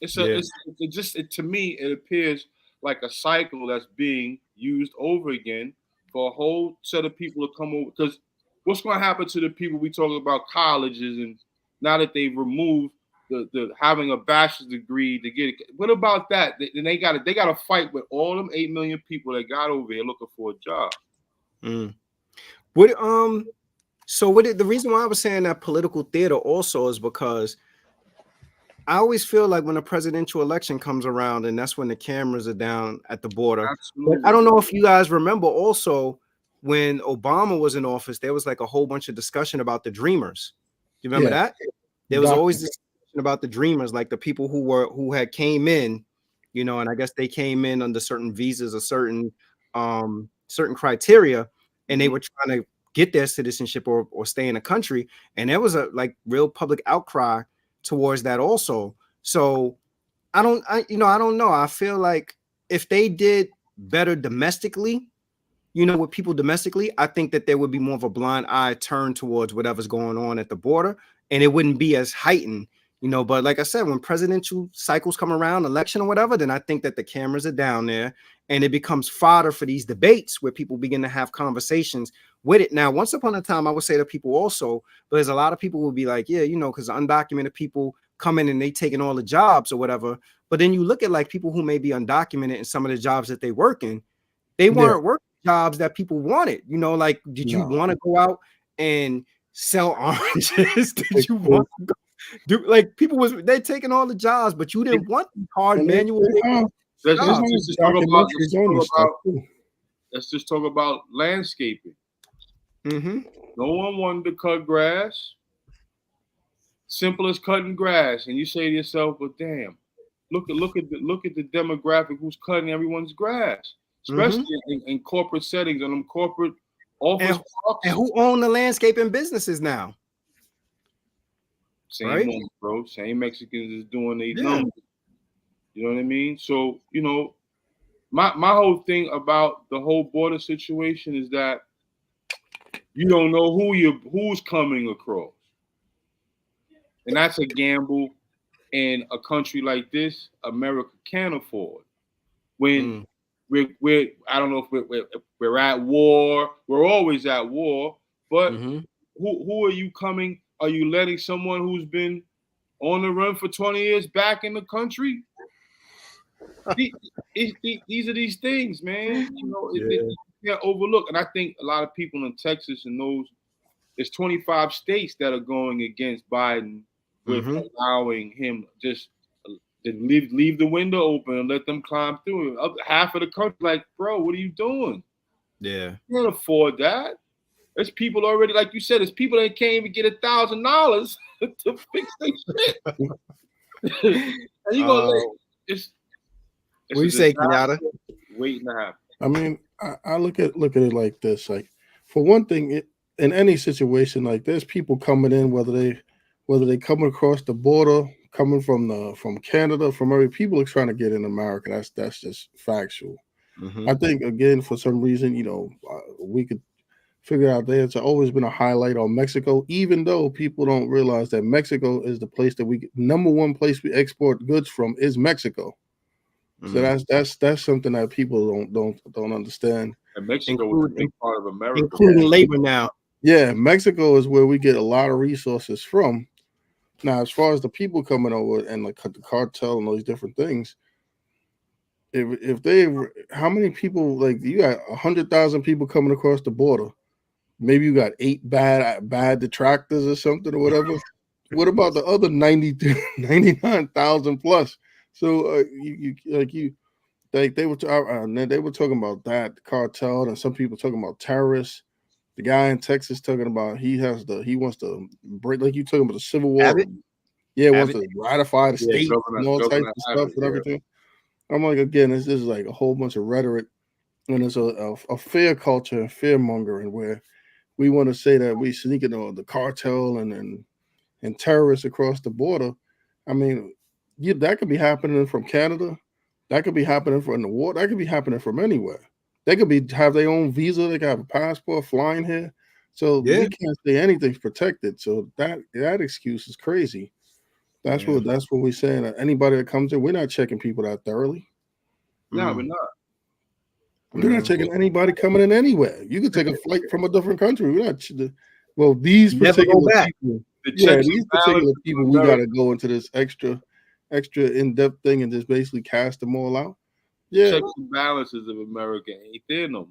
To me, it appears like a cycle that's being used over again for a whole set of people to come over. Because what's going to happen to the people we talk about colleges and now that they've removed the having a bachelor's degree to get it? What about that? Then they got to fight with all them 8 million people that got over here looking for a job. The reason why I was saying that political theater also is because I always feel like when a presidential election comes around and that's when the cameras are down at the border. But I don't know if you guys remember also when Obama was in office, there was like a whole bunch of discussion about the Dreamers. Do you remember that? There was always this discussion about the Dreamers, like the people who had came in, you know, and I guess they came in under certain visas or certain criteria, and they were trying to get their citizenship or stay in the country. And there was a like real public outcry towards that also. So I don't know. I feel like if they did better domestically, you know, with people domestically, I think that there would be more of a blind eye turned towards whatever's going on at the border, and it wouldn't be as heightened, you know. But like I said, when presidential cycles come around, election or whatever, then I think that the cameras are down there and it becomes fodder for these debates where people begin to have conversations with it. Now, once upon a time, I would say to people also, but there's a lot of people will be like, yeah, you know, because undocumented people come in and they taking all the jobs or whatever. But then you look at like people who may be undocumented in some of the jobs that they work in, they weren't working jobs that people wanted. You know, like, did you want to go out and sell oranges? Did you want to go do like people they're taking all the jobs, but you didn't want hard manual. let's Stop. just talk about Documentaries on this stuff too. let's just talk about landscaping. Mm-hmm. No one wanted to cut grass. Simple as cutting grass, and you say to yourself, "Well, damn, look at the demographic who's cutting everyone's grass, especially in corporate settings and them corporate office parks." And who own the landscaping businesses now? Same right? ones, bro. Same Mexicans is doing these numbers. You know what I mean? So, you know, my whole thing about the whole border situation is that you don't know who's coming across. And that's a gamble in a country like this, America can't afford. When we're I don't know if we're at war, we're always at war, but who are you coming? Are you letting someone who's been on the run for 20 years back in the country? These are these things, man. You know, you can't overlook. And I think a lot of people in Texas and there's 25 states that are going against Biden with allowing him just to leave the window open and let them climb through. Half of the country, like, bro, what are you doing? Yeah, you can't afford that. There's people already, like you said, there's people that can't even get $1,000 to fix their shit. And you gonna it's what do you say, Kenyatta? Waiting to happen. I mean, I look at it like this. Like, for one thing, in any situation like this, people coming in, whether they coming across the border, coming from Canada, from every people are trying to get in America. That's just factual. I think, again, for some reason, you know, we could figure out there's always been a highlight on Mexico, even though people don't realize that Mexico is the place that number one place we export goods from is Mexico. So that's something that people don't understand. And Mexico is a big part of America, including labor now. Yeah, Mexico is where we get a lot of resources from. Now, as far as the people coming over and like the cartel and all these different things, if they, how many people, like, you got 100,000 people coming across the border, maybe you got 8 bad detractors or something or whatever. What about the other 99,000 plus? So they were talking about that cartel, and some people talking about terrorists. The guy in Texas talking about he wants to break, like you talking about the Civil War. Wants to ratify the state and all types of stuff and everything. I'm like, again, this is like a whole bunch of rhetoric, and it's a fear culture and fear mongering where we want to say that we sneaking on the cartel and terrorists across the border. I mean, that could be happening from Canada. That could be happening from the war. That could be happening from anywhere. They could have their own visa. They could have a passport flying here. So we can't say anything's protected. So that excuse is crazy. That's what we're saying. Anybody that comes in, we're not checking people that thoroughly. No, we're not. We're not checking anybody coming in anywhere. You could take a flight from a different country. We're not. Well, these particular people. These particular people, we got to go into this extra in-depth thing and just basically cast them all out. Yeah, checks and balances of America ain't there no more.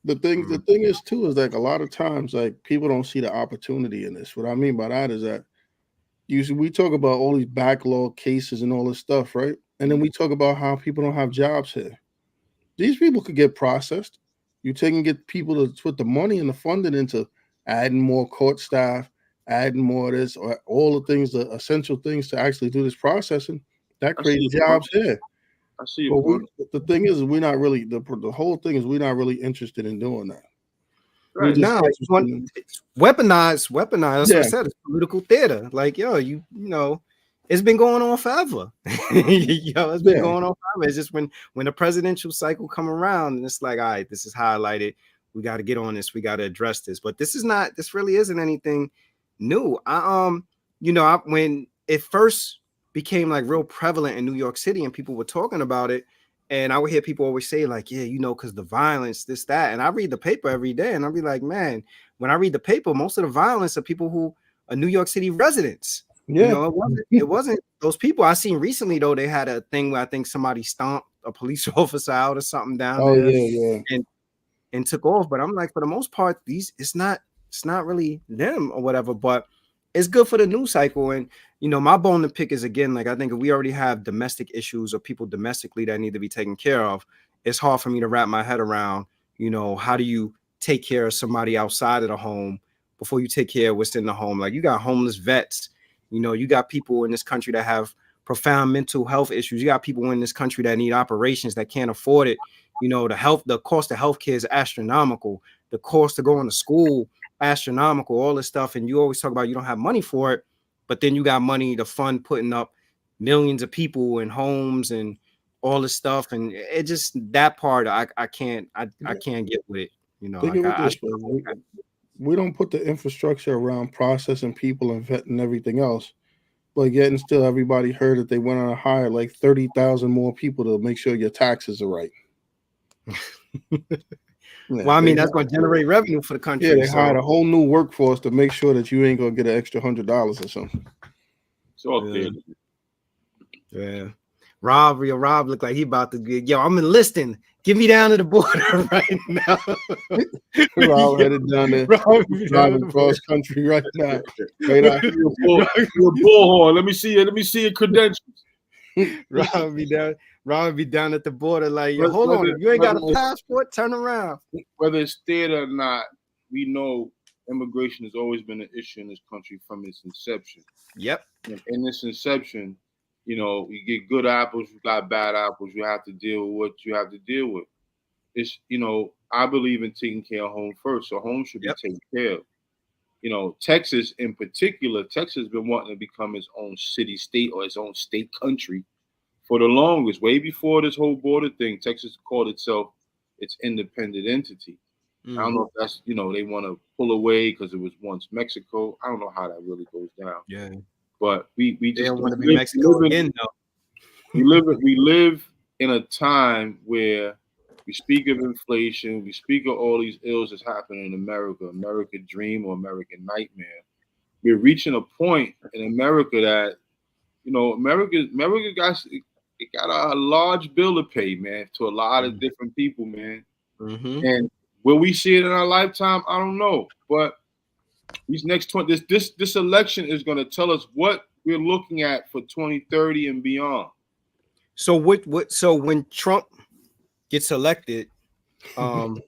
The thing is too is like a lot of times like people don't see the opportunity in this. What I mean by that is that usually we talk about all these backlog cases and all this stuff, right? And then we talk about how people don't have jobs here. These people could get processed. You get people to put the money and the funding into adding more court staff, adding more of this, or all the things, the essential things to actually do this processing. That creates jobs here. I see. But the thing is, we're not really the whole thing is we're not really interested in doing that. Right now, it's weaponized. That's what I said. It's political theater. Like, yo, you know, it's been going on forever. It's been going on forever. It's just when the presidential cycle come around, and it's like, all right, this is highlighted. We got to get on this. We got to address this. But this really isn't anything new. When it first became like real prevalent in New York City and people were talking about it, and I would hear people always say like, yeah, because the violence, this, that. And I read the paper every day and I'll be like, man, when I read the paper, most of the violence are people who are New York City residents. Yeah. It wasn't those people. I seen recently though, they had a thing where I think somebody stomped a police officer out or something down there. And took off. But I'm like, for the most part, it's not really them or whatever, but it's good for the news cycle. And my bone to pick is, again, like, I think if we already have domestic issues or people domestically that need to be taken care of, it's hard for me to wrap my head around, how do you take care of somebody outside of the home before you take care of what's in the home? Like, you got homeless vets, you got people in this country that have profound mental health issues. You got people in this country that need operations that can't afford it. The cost of healthcare is astronomical. The cost of going to school, astronomical, all this stuff. And you always talk about you don't have money for it, but then you got money to fund putting up millions of people in homes and all this stuff. And it just, that part, I can't get with it. Think of it this way. We don't put the infrastructure around processing people and vetting everything else. But yet and still, everybody heard that they went on to hire like 30,000 more people to make sure your taxes are right. Well, I mean, that's going to generate revenue for the country. Yeah, they hired a whole new workforce to make sure that you ain't going to get an extra $100 or something. It's all good. Yeah. Rob looked like he about to get, I'm enlisting. Get me down to the border right now. Rob headed down there, driving cross country right now. Right out. You're a bullhorn. Let me see your credentials. Rob be down at the border like, hold on, you ain't got a passport? Turn around. Whether it's theater or not, we know immigration has always been an issue in this country from its inception. Yep. In this inception, you get good apples, you got bad apples, you have to deal with what you have to deal with. It's, I believe in taking care of home first, so home should be taken care of. Texas in particular, Texas has been wanting to become its own city state or its own state country for the longest. Way before this whole border thing, Texas called itself its independent entity. Mm-hmm. I don't know if that's, they want to pull away because it was once Mexico. I don't know how that really goes down. Yeah. But we just don't want to be Mexico again, though. We live in a time where we speak of inflation, we speak of all these ills that's happening in America, American dream or American nightmare. We're reaching a point in America that, America got a large bill to pay, man, to a lot of different people, man. Mm-hmm. And will we see it in our lifetime? I don't know, but these next this election is going to tell us what we're looking at for 2030 and beyond. So so when Trump gets elected, because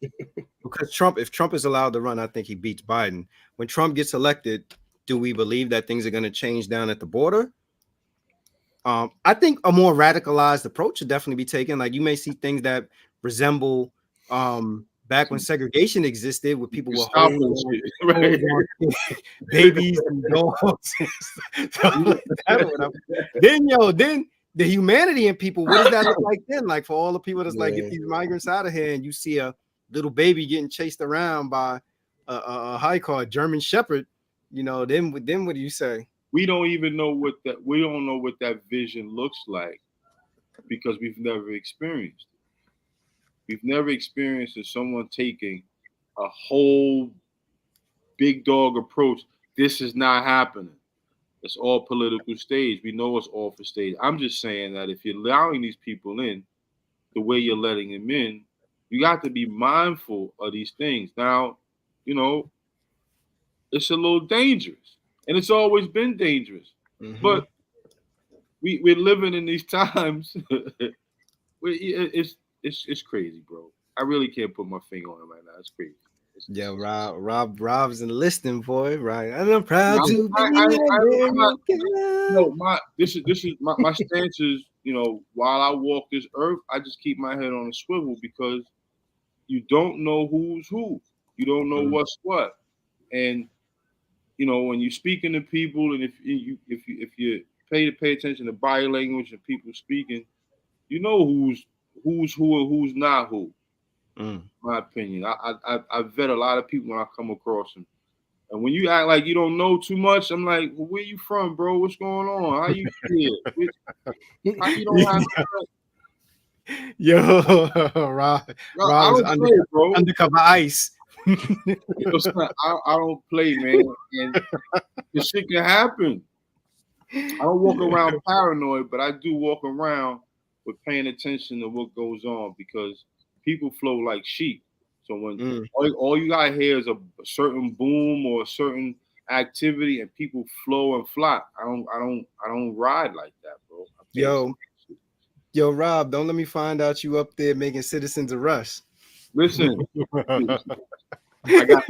if Trump is allowed to run, I think he beats Biden. When Trump gets elected, do we believe that things are going to change down at the border? I think a more radicalized approach should definitely be taken. Like, you may see things that resemble back when segregation existed, where people were holding babies and dogs. Then the humanity in people, what does that look like then? Like, for all the people that's like, get these migrants out of here, and you see a little baby getting chased around by a German Shepherd, then what do you say? We don't even know what that vision looks like because we've never experienced it. We've never experienced someone taking a whole big dog approach. This is not happening. It's all political stage. We know it's all for stage. I'm just saying that if you're allowing these people in the way you're letting them in, you got to be mindful of these things. Now, it's a little dangerous. And it's always been dangerous. Mm-hmm. But we're living in these times. It's crazy, bro. I really can't put my finger on it right now. It's crazy. Rob's enlisting, boy. Right. And I'm proud to be this is my stance is, while I walk this earth, I just keep my head on a swivel because you don't know who's who. You don't know what's what. And when you're speaking to people, and if you pay attention to body language and people speaking, who's who and who's not who. My opinion. I vet a lot of people when I come across them, and when you act like you don't know too much, I'm like, well, where you from, bro? What's going on? How you here? How you don't have Yo, Rob is bro. Undercover ice. I don't play, man, and this shit can happen. I don't walk around paranoid, but I do walk around with paying attention to what goes on because people flow like sheep. So when all you got here is a certain boom or a certain activity and people flow and fly. I don't ride like that, bro. Yo, Rob, don't let me find out you up there making Citizens Arrest. Listen, I got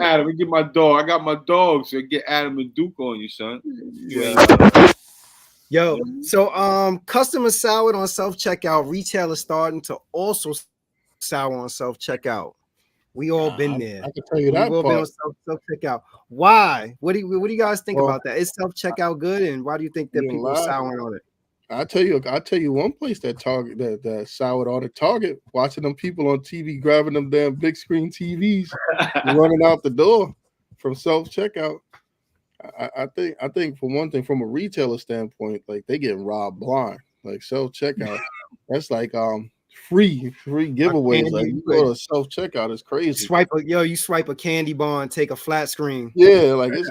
Adam. We get my dog. I got my dog, so get Adam and Duke on you, son. Yo, so customers soured on self-checkout. Retailers starting to also sour on self-checkout. We all been there. I can tell you that We've all been part. on self-checkout. Why? What do you guys think about that? Is self-checkout good, and why do you think that people are souring on it? I tell you one place that soured on it. Target, watching them people on TV grabbing them damn big screen TVs, running out the door from self-checkout. I think for one thing, from a retailer standpoint, like they getting robbed blind. Like self-checkout, that's like free giveaways. Like you go to self-checkout, it's crazy. You swipe a candy bar and take a flat screen. Yeah, like it's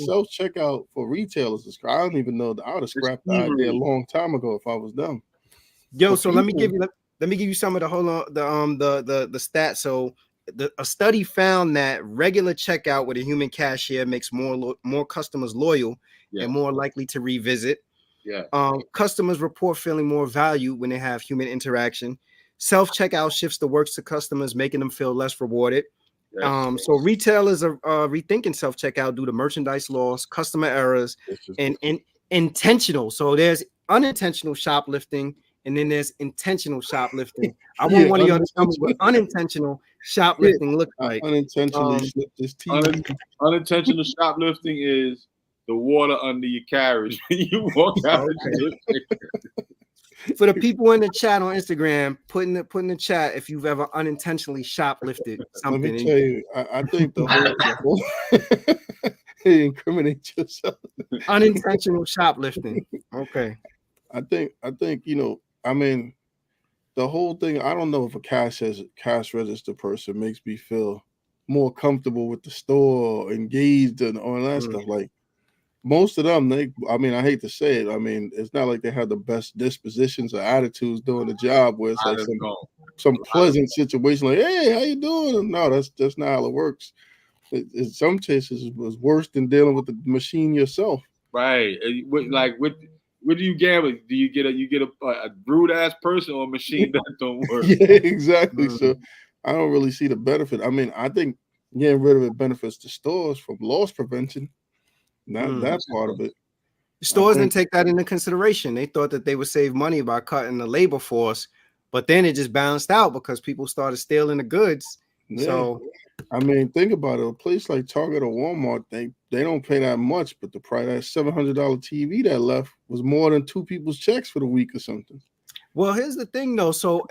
self-checkout for retailers. I don't even know. I would have scrapped the idea a long time ago if I was them. Yo, so let me give you some of the the stats. So a study found that regular checkout with a human cashier makes more customers loyal and more likely to revisit. Yeah. Customers report feeling more value when they have human interaction. Self-checkout shifts the work to customers, making them feel less rewarded. So retailers are rethinking self-checkout due to merchandise loss, customer errors, and intentional. So there's unintentional shoplifting, and then there's intentional shoplifting. I want one of y'all to tell me what unintentional shoplifting looks like. Unintentional shoplifting is the water under your carriage when you walk out. For the people in the chat on Instagram, put in the chat if you've ever unintentionally shoplifted something. Let me tell you, I think the whole incriminate yourself. Unintentional shoplifting. Okay. I think I mean, the whole thing. I don't know if a cash register person makes me feel more comfortable with the store, engaged, and all that stuff. Like most of them, I hate to say it. I mean, it's not like they have the best dispositions or attitudes doing the job. Where it's like some pleasant situation, like, "Hey, how you doing?" No, that's not how it works. In some cases, it was worse than dealing with the machine yourself. Right. What do you gamble? Do you get a rude ass person or a machine that don't work? Yeah, exactly. So I don't really see the benefit. I mean, I think getting rid of it benefits the stores from loss prevention. Not that part of it. Stores didn't take that into consideration. They thought that they would save money by cutting the labor force, but then it just balanced out because people started stealing the goods. Yeah. So I mean, think about it. A place like Target or Walmart, they don't pay that much, but the price that $700 TV that left was more than 2 people's checks for the week or something. Well, here's the thing, though. So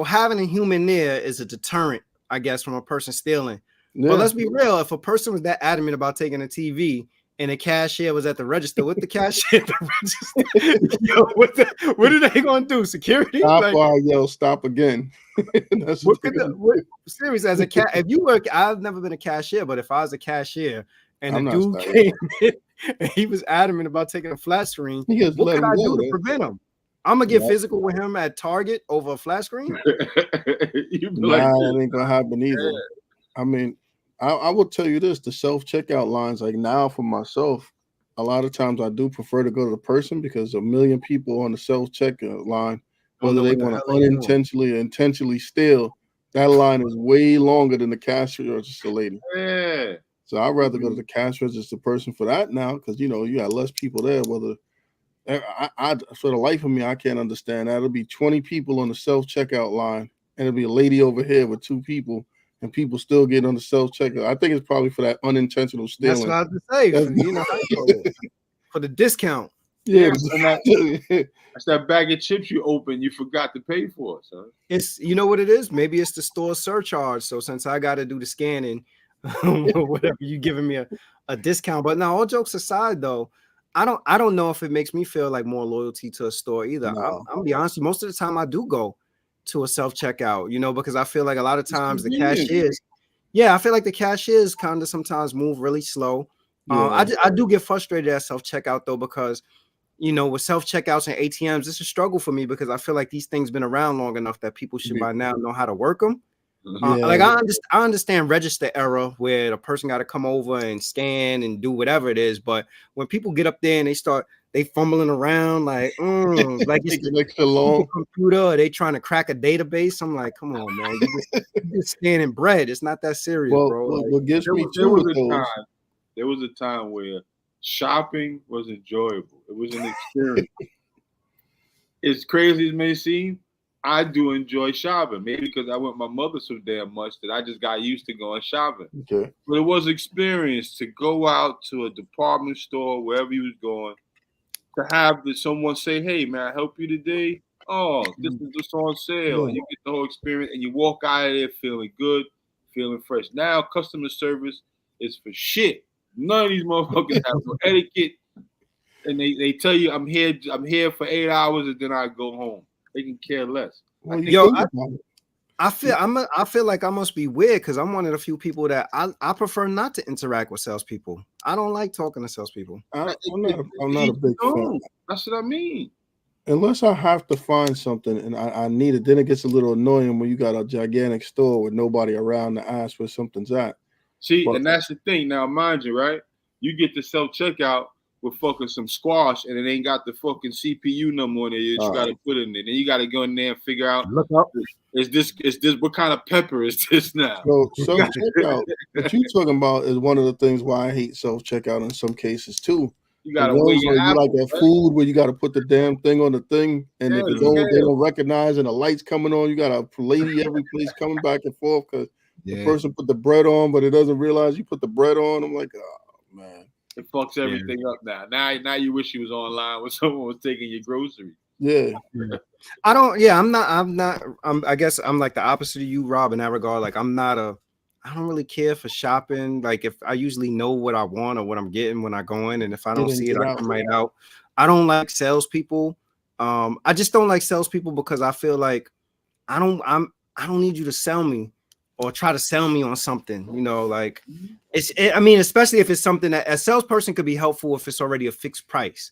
having a human there is a deterrent, I guess, from a person stealing. Yeah. But let's be real. If a person was that adamant about taking a TV and the cashier was at the register with the cashier at the register, what are they going to do? Security? Stop again. Serious as a cat. If you work, I've never been a cashier, but if I was a cashier and the dude came in and he was adamant about taking a flat screen, what could I do to prevent him? I'm gonna get physical with him at Target over a flat screen. That ain't gonna happen either. Yeah. I mean, I will tell you this: the self-checkout lines, like now for myself, a lot of times I do prefer to go to the person because a million people on the self-checkout line, whether they want to unintentionally or intentionally steal, that line is way longer than the cash register lady. Yeah. So I'd rather go to the cash register person for that now because you got less people there. Whether I for the life of me, I can't understand that. It'll be 20 people on the self-checkout line, and it'll be a lady over here with 2 people. And people still get on the self-checkout. I think it's probably for that unintentional stealing. That's what I was to say. For the discount. Yeah, that's that bag of chips you opened. You forgot to pay for, son. It's what it is. Maybe it's the store surcharge. So since I got to do the scanning, whatever, you giving me a discount. But now, all jokes aside, though, I don't know if it makes me feel like more loyalty to a store either. No. I'm gonna be honest. Most of the time, I do go to a self-checkout, because I feel like a lot of times the cashiers, I feel like the cashiers kind of sometimes move really slow. I do get frustrated at self-checkout though, because, with self-checkouts and ATMs, it's a struggle for me because I feel like these things been around long enough that people should by now know how to work them. Like I understand register error where the person got to come over and scan and do whatever it is, but when people get up there and they fumbling around like it's an extra long computer, or they trying to crack a database. I'm like, come on, man, you just scanning bread. It's not that serious, bro. What gets me there was a time where shopping was enjoyable. It was an experience. As crazy as it may seem, I do enjoy shopping. Maybe because I went with my mother so damn much that I just got used to going shopping. Okay. But it was an experience to go out to a department store, wherever you was going, to have someone say, "Hey, man, I help you today? Oh, this is just on sale." And you get the whole experience, and you walk out of there feeling good, feeling fresh. Now, customer service is for shit. None of these motherfuckers have no etiquette, and they tell you, "I'm here for 8 hours, and then I go home." They can care less. Well, I feel like I must be weird because I'm one of the few people that I prefer not to interact with salespeople. I don't like talking to salespeople. I'm not a big fan. That's what I mean. Unless I have to find something and I need it, then it gets a little annoying when you got a gigantic store with nobody around to ask where something's at. See, and that's the thing. Now, mind you, right? You get the self-checkout with fucking some squash, and it ain't got the fucking CPU number on it. You got to put in it. Then you got to go in there and figure out, look up. Is this what kind of pepper is this now? So self-checkout, what you talking about is one of the things why I hate self-checkout in some cases too. You got to wait. You like that food where you got to put the damn thing on the thing, and if they don't recognize, and the lights coming on, you got a lady every place coming back and forth because the person put the bread on, but it doesn't realize you put the bread on. I'm like, oh man. It fucks everything up now. Now you wish you was online when someone was taking your groceries. Yeah. I guess I'm like the opposite of you, Rob, in that regard. Like I don't really care for shopping. Like if I usually know what I want or what I'm getting when I go in, and if I don't see it, I come right out. I don't like salespeople. I just don't like salespeople because I feel like I don't need you to sell me or try to sell me on something, like especially if it's something that a salesperson could be helpful if it's already a fixed price.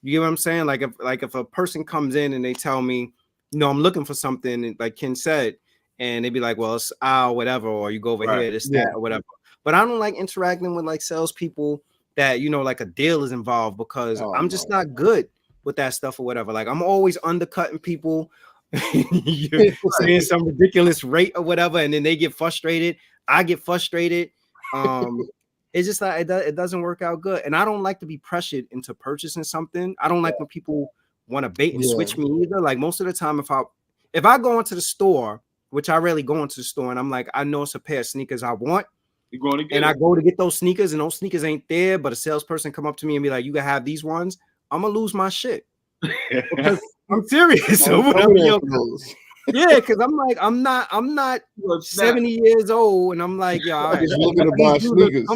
You get what I'm saying? Like if a person comes in and they tell me, I'm looking for something, like Ken said, and they'd be like, well, it's whatever, or you go over here, this, that, or whatever. But I don't like interacting with like salespeople that, like a deal is involved because I'm just not good with that stuff or whatever. Like I'm always undercutting people. You're saying some ridiculous rate or whatever, and then they get frustrated. I get frustrated. It's just like it doesn't work out good, and I don't like to be pressured into purchasing something. I don't like when people want to bait and switch me either. Like most of the time, if I go into the store, which I rarely go into the store, and I'm like, I know it's a pair of sneakers I want, you're going to get I go to get those sneakers, and those sneakers ain't there, but a salesperson come up to me and be like, you can have these ones. I'm gonna lose my shit. Because I'm serious. Yeah, because I'm like, I'm not 70 years old, and I'm like, yo, I'm looking to buy sneakers.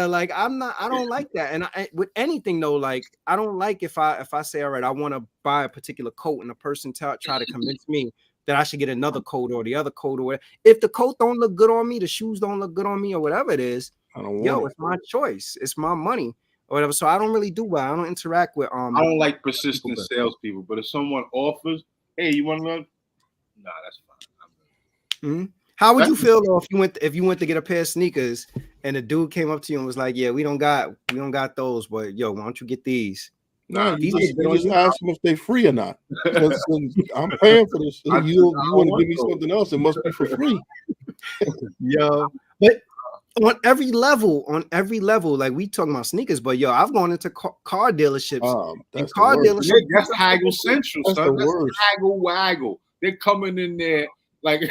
Like I don't like that. And with anything though, like I don't like if I say, all right, I want to buy a particular coat, and a person try to convince me that I should get another coat or the other coat or whatever. If the coat don't look good on me, the shoes don't look good on me, or whatever it is, it's my choice. It's my money. Or whatever. So I don't really do well. I don't interact with I don't like persistent salespeople, but if someone offers, hey, you want to learn? Nah, that's fine. Mm-hmm. How would you feel though if you went to get a pair of sneakers and the dude came up to you and was like, yeah, we don't got those, but yo, why don't you get these? No, you just ask them if they're free or not. I'm paying for this. You want to give me something else? It must be for free. Yo, but on every level, like we talking about sneakers, but yo, I've gone into car dealerships. That's that's haggle central, that's son. That's haggle waggle. They're coming in there like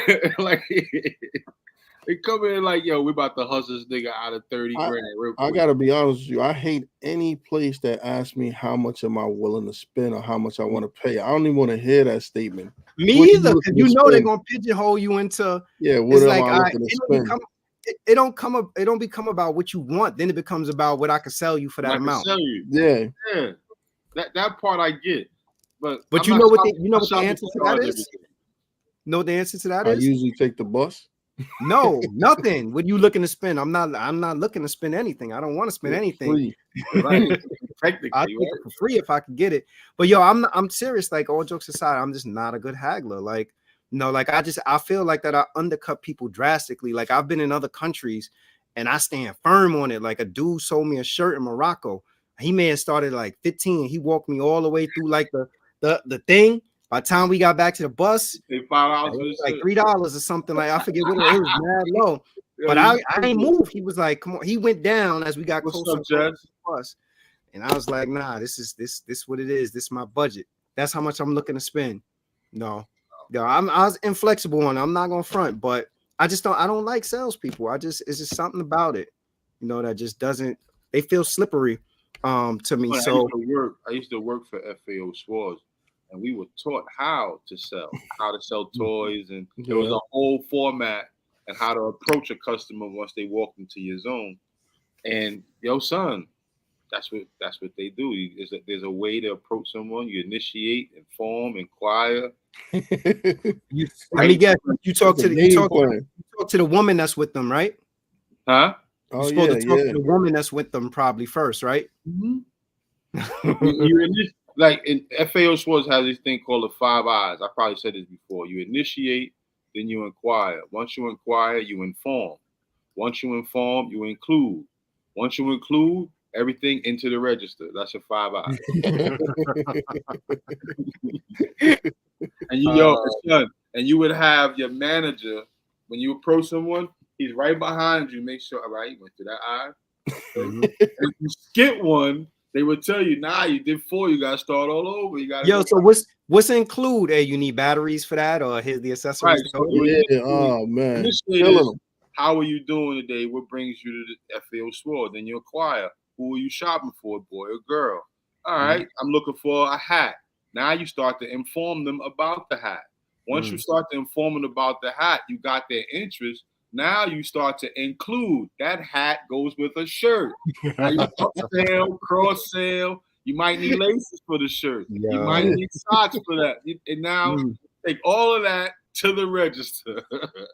they come in like, yo, we about to hustle this nigga out of 30 grand. Real quick. I gotta be honest with you. I hate any place that asks me how much am I willing to spend or how much I want to pay. I don't even want to hear that statement. Me either, because they're gonna pigeonhole you into what am I looking to spend? It don't become about what you want. Then it becomes about what I can sell you for that amount. Yeah. That part I get, but you know what the answer to that is? Know the answer to that is? I usually take the bus. No, nothing. What you looking to spend? I'm not looking to spend anything. I don't want to spend anything. Right. I'll take it for free if I can get it. But yo, I'm serious. Like all jokes aside, I'm just not a good haggler. Like No, like I feel like that I undercut people drastically. Like I've been in other countries and I stand firm on it. Like a dude sold me a shirt in Morocco. He may have started like 15. He walked me all the way through like the thing. By the time we got back to the bus, They $5 it was like $3 or something. Like I forget what it was, mad low. Yo, But I ain't moved. He was like, come on. He went down as we got What's closer up, to the Jess? bus. And I was like, nah, this what it is. This is my budget. That's how much I'm looking to spend. No, I was inflexible on it. I'm not gonna front, but I don't like salespeople. It's just something about it, that just doesn't, they feel slippery to me. So I used to work for FAO Schwartz, and we were taught how to sell toys, and there was a whole format and how to approach a customer once they walk into your zone. And son, that's what they do. There's a way to approach someone. You initiate, inform, inquire. Let me guess. You talk to the woman that's with them, right? Huh? You're supposed to talk to the woman that's with them probably first, right? Mm-hmm. Like in FAO Schwartz has this thing called the 5 Eyes. I probably said this before. You initiate, then you inquire. Once you inquire, you inform. Once you inform, you include. Once you include, everything into the register. That's your 5 Eyes. And you would have your manager, when you approach someone, he's right behind you. Make sure, all right, you went to that eye. If you skip one, they would tell you, nah, you did 4, you gotta start all over. You gotta so what's include? Hey, you need batteries for that, or here's the accessories? Right. Oh man. How are you doing today? What brings you to the FAO Schwartz? Then you acquire. Who are you shopping for, boy or girl? All right, I'm looking for a hat. Now you start to inform them about the hat. Once you start to inform them about the hat, you got their interest. Now you start to include that hat goes with a shirt. Now you upsell, cross sell. You might need laces for the shirt. Yeah. You might need socks for that. And now take all of that to the register.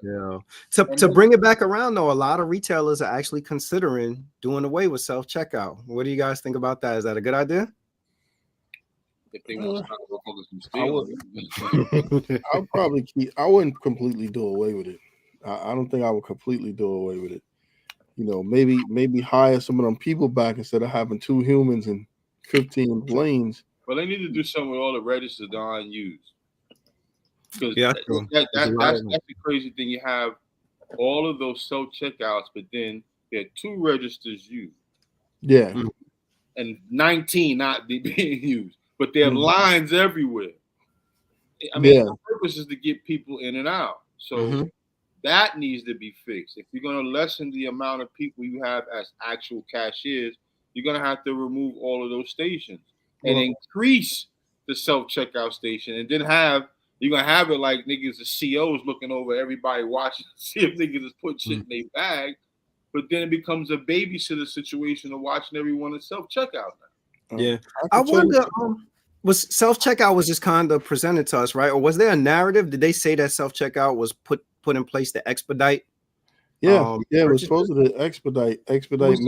Yeah. To bring it back around though, a lot of retailers are actually considering doing away with self-checkout. What do you guys think about that? Is that a good idea? If they want to I'll probably I wouldn't completely do away with it. I don't think I would completely do away with it. Maybe hire some of them people back instead of having 2 humans and 15 lanes. Well, they need to do something with all the registers that aren't used. Because that's the crazy thing. You have all of those self-checkouts, but then there are 2 registers used. Yeah. And 19 not being used. But there are lines everywhere. I mean, the purpose is to get people in and out. So that needs to be fixed. If you're going to lessen the amount of people you have as actual cashiers, you're going to have to remove all of those stations and increase the self-checkout station. And then you're going to have it like niggas, the COs looking over everybody watching, see if niggas is putting shit in their bag. But then it becomes a babysitter situation of watching everyone in self-checkout now. Yeah, I wonder. Was self-checkout was just kind of presented to us, right? Or was there a narrative? Did they say that self-checkout was put in place to expedite? Yeah, it was supposed to expedite your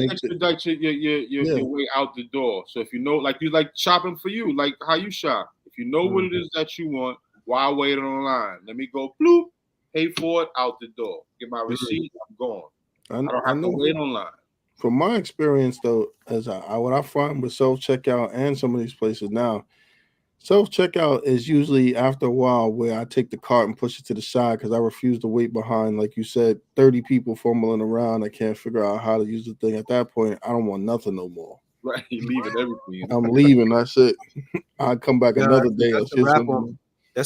way out the door. So if you know, like you like shopping for you, like how you shop. If you know what it is that you want, why wait online? Let me go, bloop, pay for it, out the door. Get my receipt, I'm gone. I don't have to wait online. From my experience, though, what I find with self-checkout and some of these places now, self-checkout is usually after a while where I take the cart and push it to the side because I refuse to wait behind, like you said, 30 people fumbling around. I can't figure out how to use the thing. At that point, I don't want nothing no more. Right, you're leaving everything. I'm leaving. That's it. I'll come back another day. That's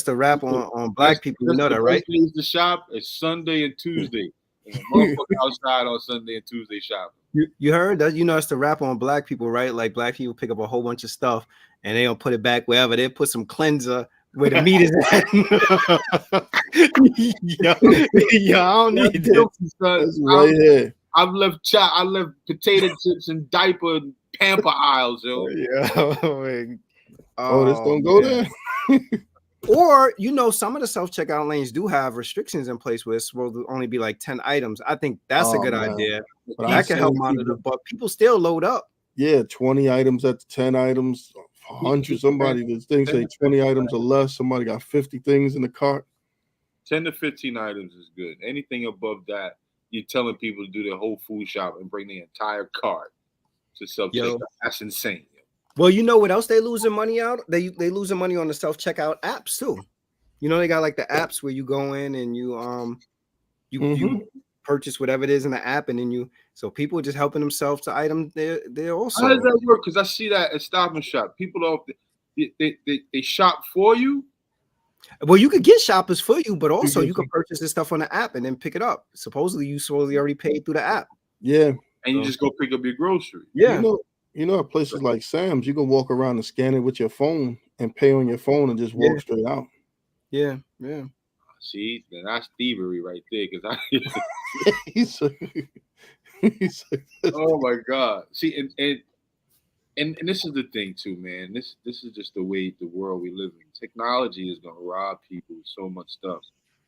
the wrap on Black people. You know that, right? The shop is Sunday and Tuesday. And motherfucker outside on Sunday and Tuesday shopping. You heard that? It's the wrap on Black people, right? Like Black people pick up a whole bunch of stuff and they don't put it back wherever. They put some cleanser where the meat is at. I don't need this. That's right here. I left potato chips and diaper and pamper aisles, yo. Yeah. This don't go there. Or, some of the self-checkout lanes do have restrictions in place where it's supposed to only be like 10 items. I think that's a good idea. But that can help monitor, but people still load up. Yeah, 20 items at 10 items, 100. Somebody, the thing say 20 items or less. Somebody got 50 things in the cart. 10 to 15 items is good. Anything above that, you're telling people to do their whole food shop and bring their entire cart to self-checkout. That's insane. Well, you know what else they losing money out? They losing money on the self-checkout apps too. You know, they got like the apps where you go in and you purchase whatever it is in the app, and then so people are just helping themselves to items. They're also. How does that work? Because I see that at Stop and Shop. People they shop for you. Well, you could get shoppers for you, but also you can purchase this stuff on the app and then pick it up. Supposedly you already paid through the app. Yeah. And you just go pick up your groceries. Yeah. You know, at places like Sam's, you can walk around and scan it with your phone and pay on your phone and just walk straight out. Yeah. See, then that's thievery right there. Because oh my God. See, and this is the thing too, man. This is just the way the world we live in. Technology is gonna rob people of so much stuff.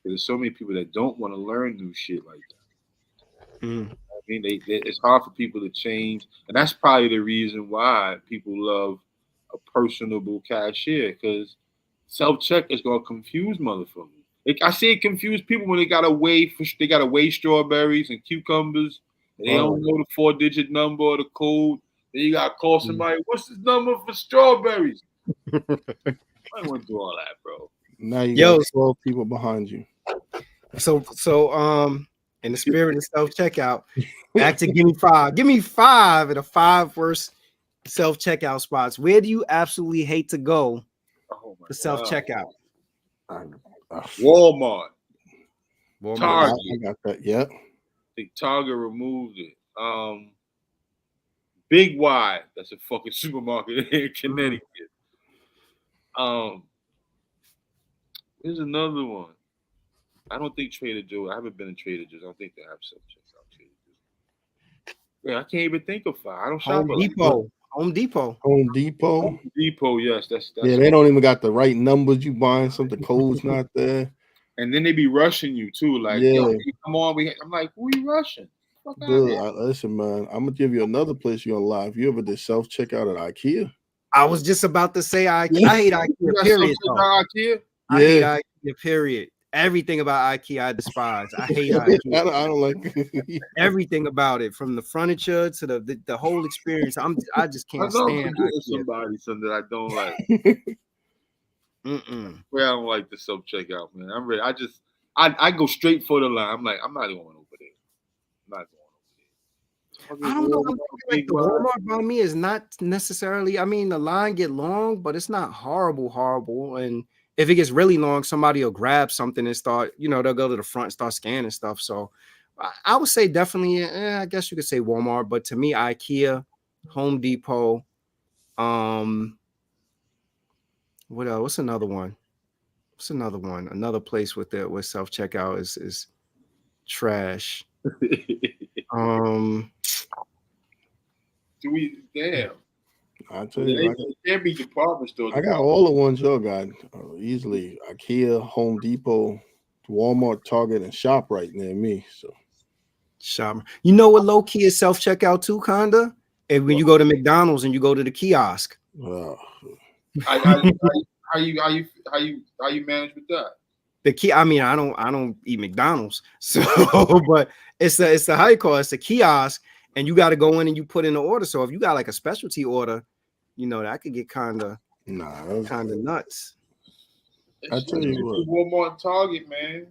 There's so many people that don't want to learn new shit like that. I mean, it's hard for people to change, and that's probably the reason why people love a personable cashier, because self-check is gonna confuse motherfuckers. I see it confuse people when they gotta weigh strawberries and cucumbers, and they don't know the 4-digit number or the code. Then you gotta call somebody. What's the number for strawberries? I don't want to do all that, bro. Now you got 12 people behind you. So in the spirit of self-checkout, back to give me five of the 5 worst self-checkout spots. Where do you absolutely hate to go for self-checkout? Walmart. Target. I got that. Yep. I think Target removed it. Big Y. That's a fucking supermarket in Connecticut. There's another one. I don't think Trader Joe's. I haven't been in Trader Joe's. I don't think they have self-checkout Trader Joe's. Yeah, I can't even think of 5. I don't shop Home Depot. Home Depot, yes. That's yeah, they don't even got the right numbers. You buying something, code's not there. And then they be rushing you too. Like, yo, come on. I'm like, who are you rushing? Dude, listen, man. I'm gonna give you another place you're gonna lie. If you ever did self-checkout at IKEA. I was just about to say IKEA. I hate IKEA, period. I hate IKEA, period. Everything about IKEA I despise. I hate IKEA. I don't like everything about it, from the furniture to the whole experience. I just can't stand somebody something I don't like. Well, I don't like the self-checkout, man. I'm ready. I go straight for the line. I'm like, I'm not going over there. I don't know. Like the Walmart by me is not necessarily. I mean, the line get long, but it's not horrible. And if it gets really long, somebody will grab something and start. They'll go to the front and start scanning stuff. So I would say definitely. I guess you could say Walmart, but to me, IKEA, Home Depot. What else? What's another one? Another place with self-checkout is trash. Damn. I tell you, it can't be department stores. I got all the ones y'all got easily. IKEA, Home Depot, Walmart, Target, and ShopRite near me. So Shop. You know what low key is self-checkout too, kinda? And when you go to McDonald's and you go to the kiosk. How you manage with that? The key. I mean, I don't eat McDonald's, so but it's the how you call it. It's a kiosk, and you got to go in and you put in the order. So if you got like a specialty order, that could get kind of nuts. I tell you what, Walmart and Target, man.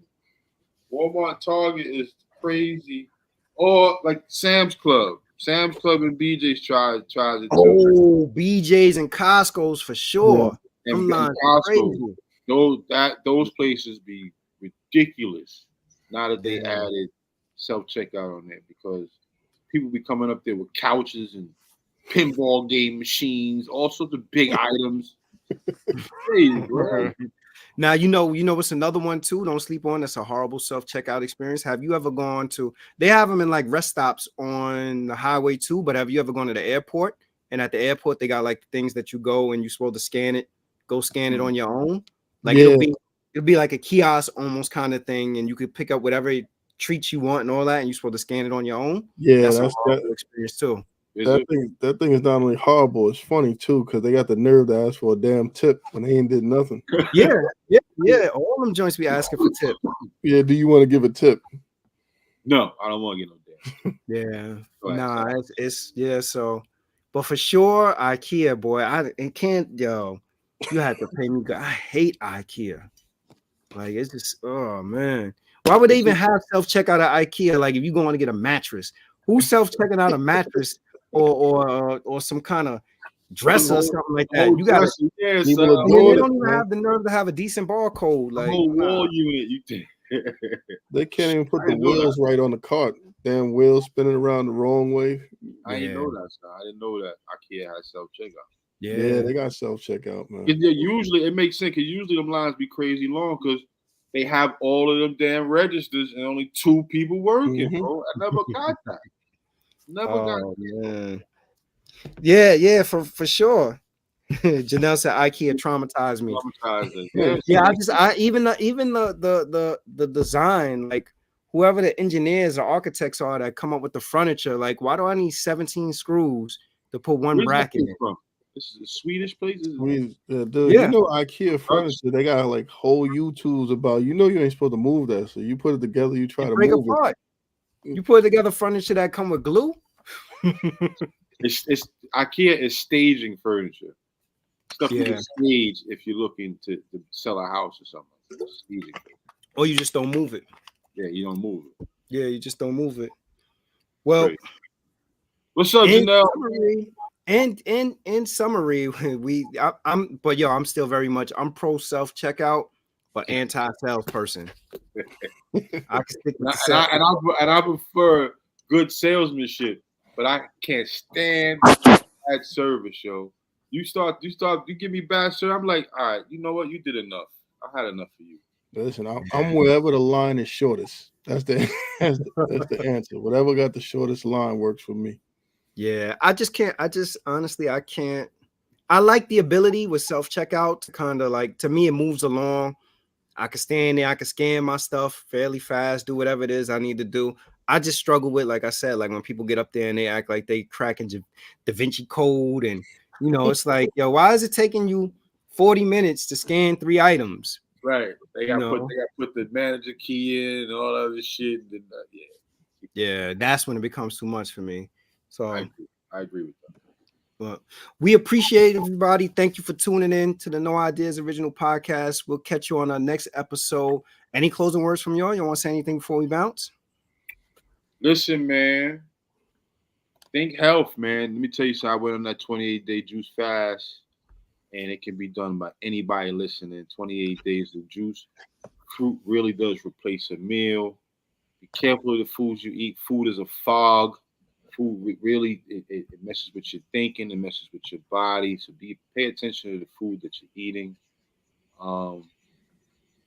Walmart and Target is crazy. Or like Sam's Club. Sam's Club and BJ's tries it too. Oh, BJ's and Costco's for sure. Yeah. And Costco. Those places be ridiculous now that they added self-checkout on there, because people be coming up there with couches and pinball game machines, all sorts of big items. Crazy, bro. Now you know what's another one too. Don't sleep on. That's a horrible self-checkout experience. Have you ever gone to? They have them in like rest stops on the highway too. But have you ever gone to the airport? And at the airport, they got like things that you go and you're supposed to scan it. Go scan it on your own. Like it'll be like a kiosk almost kind of thing, and you could pick up whatever treats you want and all that, and you're supposed to scan it on your own. Yeah, that's a horrible experience too. That thing is not only horrible, it's funny too, because they got the nerve to ask for a damn tip when they ain't did nothing. Yeah. All them joints be asking for tip. Yeah, do you want to give a tip? No, I don't want to get no damn. Yeah. Go ahead, Nah, it's yeah, so but for sure, IKEA, boy, you have to pay me good. I hate IKEA. Like it's just man. Why would they even have self-checkout at IKEA? Like if you going to get a mattress, who's self-checking out a mattress or some kind of dresser or something like that? You gotta they don't even have the nerve to have a decent barcode. Like whole wall unit, you think they can't even put the wheels right on the cart. Damn wheels spinning around the wrong way. I didn't know that. I didn't know that IKEA has self-checkout. Yeah, they got self-checkout, man. Usually it makes sense because usually them lines be crazy long because they have all of them damn registers and only 2 people working, bro. I never got that. Man. Yeah, for sure. Janelle said IKEA traumatized me. I even the design, like whoever the engineers or architects are that come up with the furniture, like why do I need 17 screws to put one bracket in? This is a Swedish place. Dude, you know IKEA furniture, they got like whole YouTubes about you ain't supposed to move that. So you put it together, you try to break move apart. You put together furniture that come with glue. It's IKEA is staging furniture. Stuff you can stage if you're looking to sell a house or something. Or you just don't move it. Yeah, you don't move it. Yeah, you just don't move it. Well, what's up, Janelle? In summary, I'm still very much pro self-checkout, but anti-salesperson. I can stick with and I prefer good salesmanship, but I can't stand bad service, yo. You give me bad service, I'm like, all right, you know what? You did enough. I had enough for you. Listen, I'm wherever the line is shortest. That's the answer. Whatever got the shortest line works for me. Yeah, I can't. I like the ability with self-checkout to kind of like, to me, it moves along. I can stand there, I can scan my stuff fairly fast, do whatever it is I need to do. I just struggle with, like I said, like when people get up there and they act like they cracking Da Vinci Code, and it's like, yo, why is it taking you 40 minutes to scan 3 items? Right. They got to put the manager key in and all that other shit. And, yeah, that's when it becomes too much for me. So I agree with that. But we appreciate everybody. Thank you for tuning in to the No Ideas Original Podcast. We'll catch you on our next episode. Any closing words from y'all? You want to say anything before we bounce? Listen, man. Think health, man. Let me tell you something. I went on that 28-day juice fast, and it can be done by anybody listening. 28 days of juice. Fruit really does replace a meal. Be careful of the foods you eat. Food is a fog. Food really it messes with your thinking, it messes with your body. So pay attention to the food that you're eating.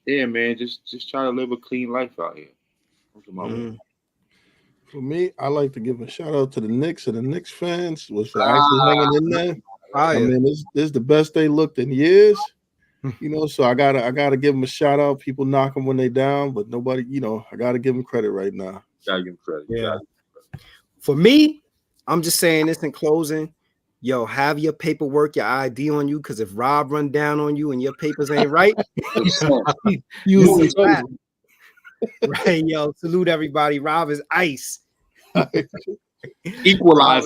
Yeah, man, just try to live a clean life out here. For me, I like to give a shout out to the Knicks and the Knicks fans for actually hanging in there. I mean, this is the best they looked in years. So I gotta give them a shout out. People knock them when they down, but nobody, I gotta give them credit right now. Gotta give them credit. Yeah. For me, I'm just saying this in closing. Yo, have your paperwork, your ID on you, because if Rob run down on you and your papers ain't right, right, yo, salute everybody. Rob is ice. Equalize.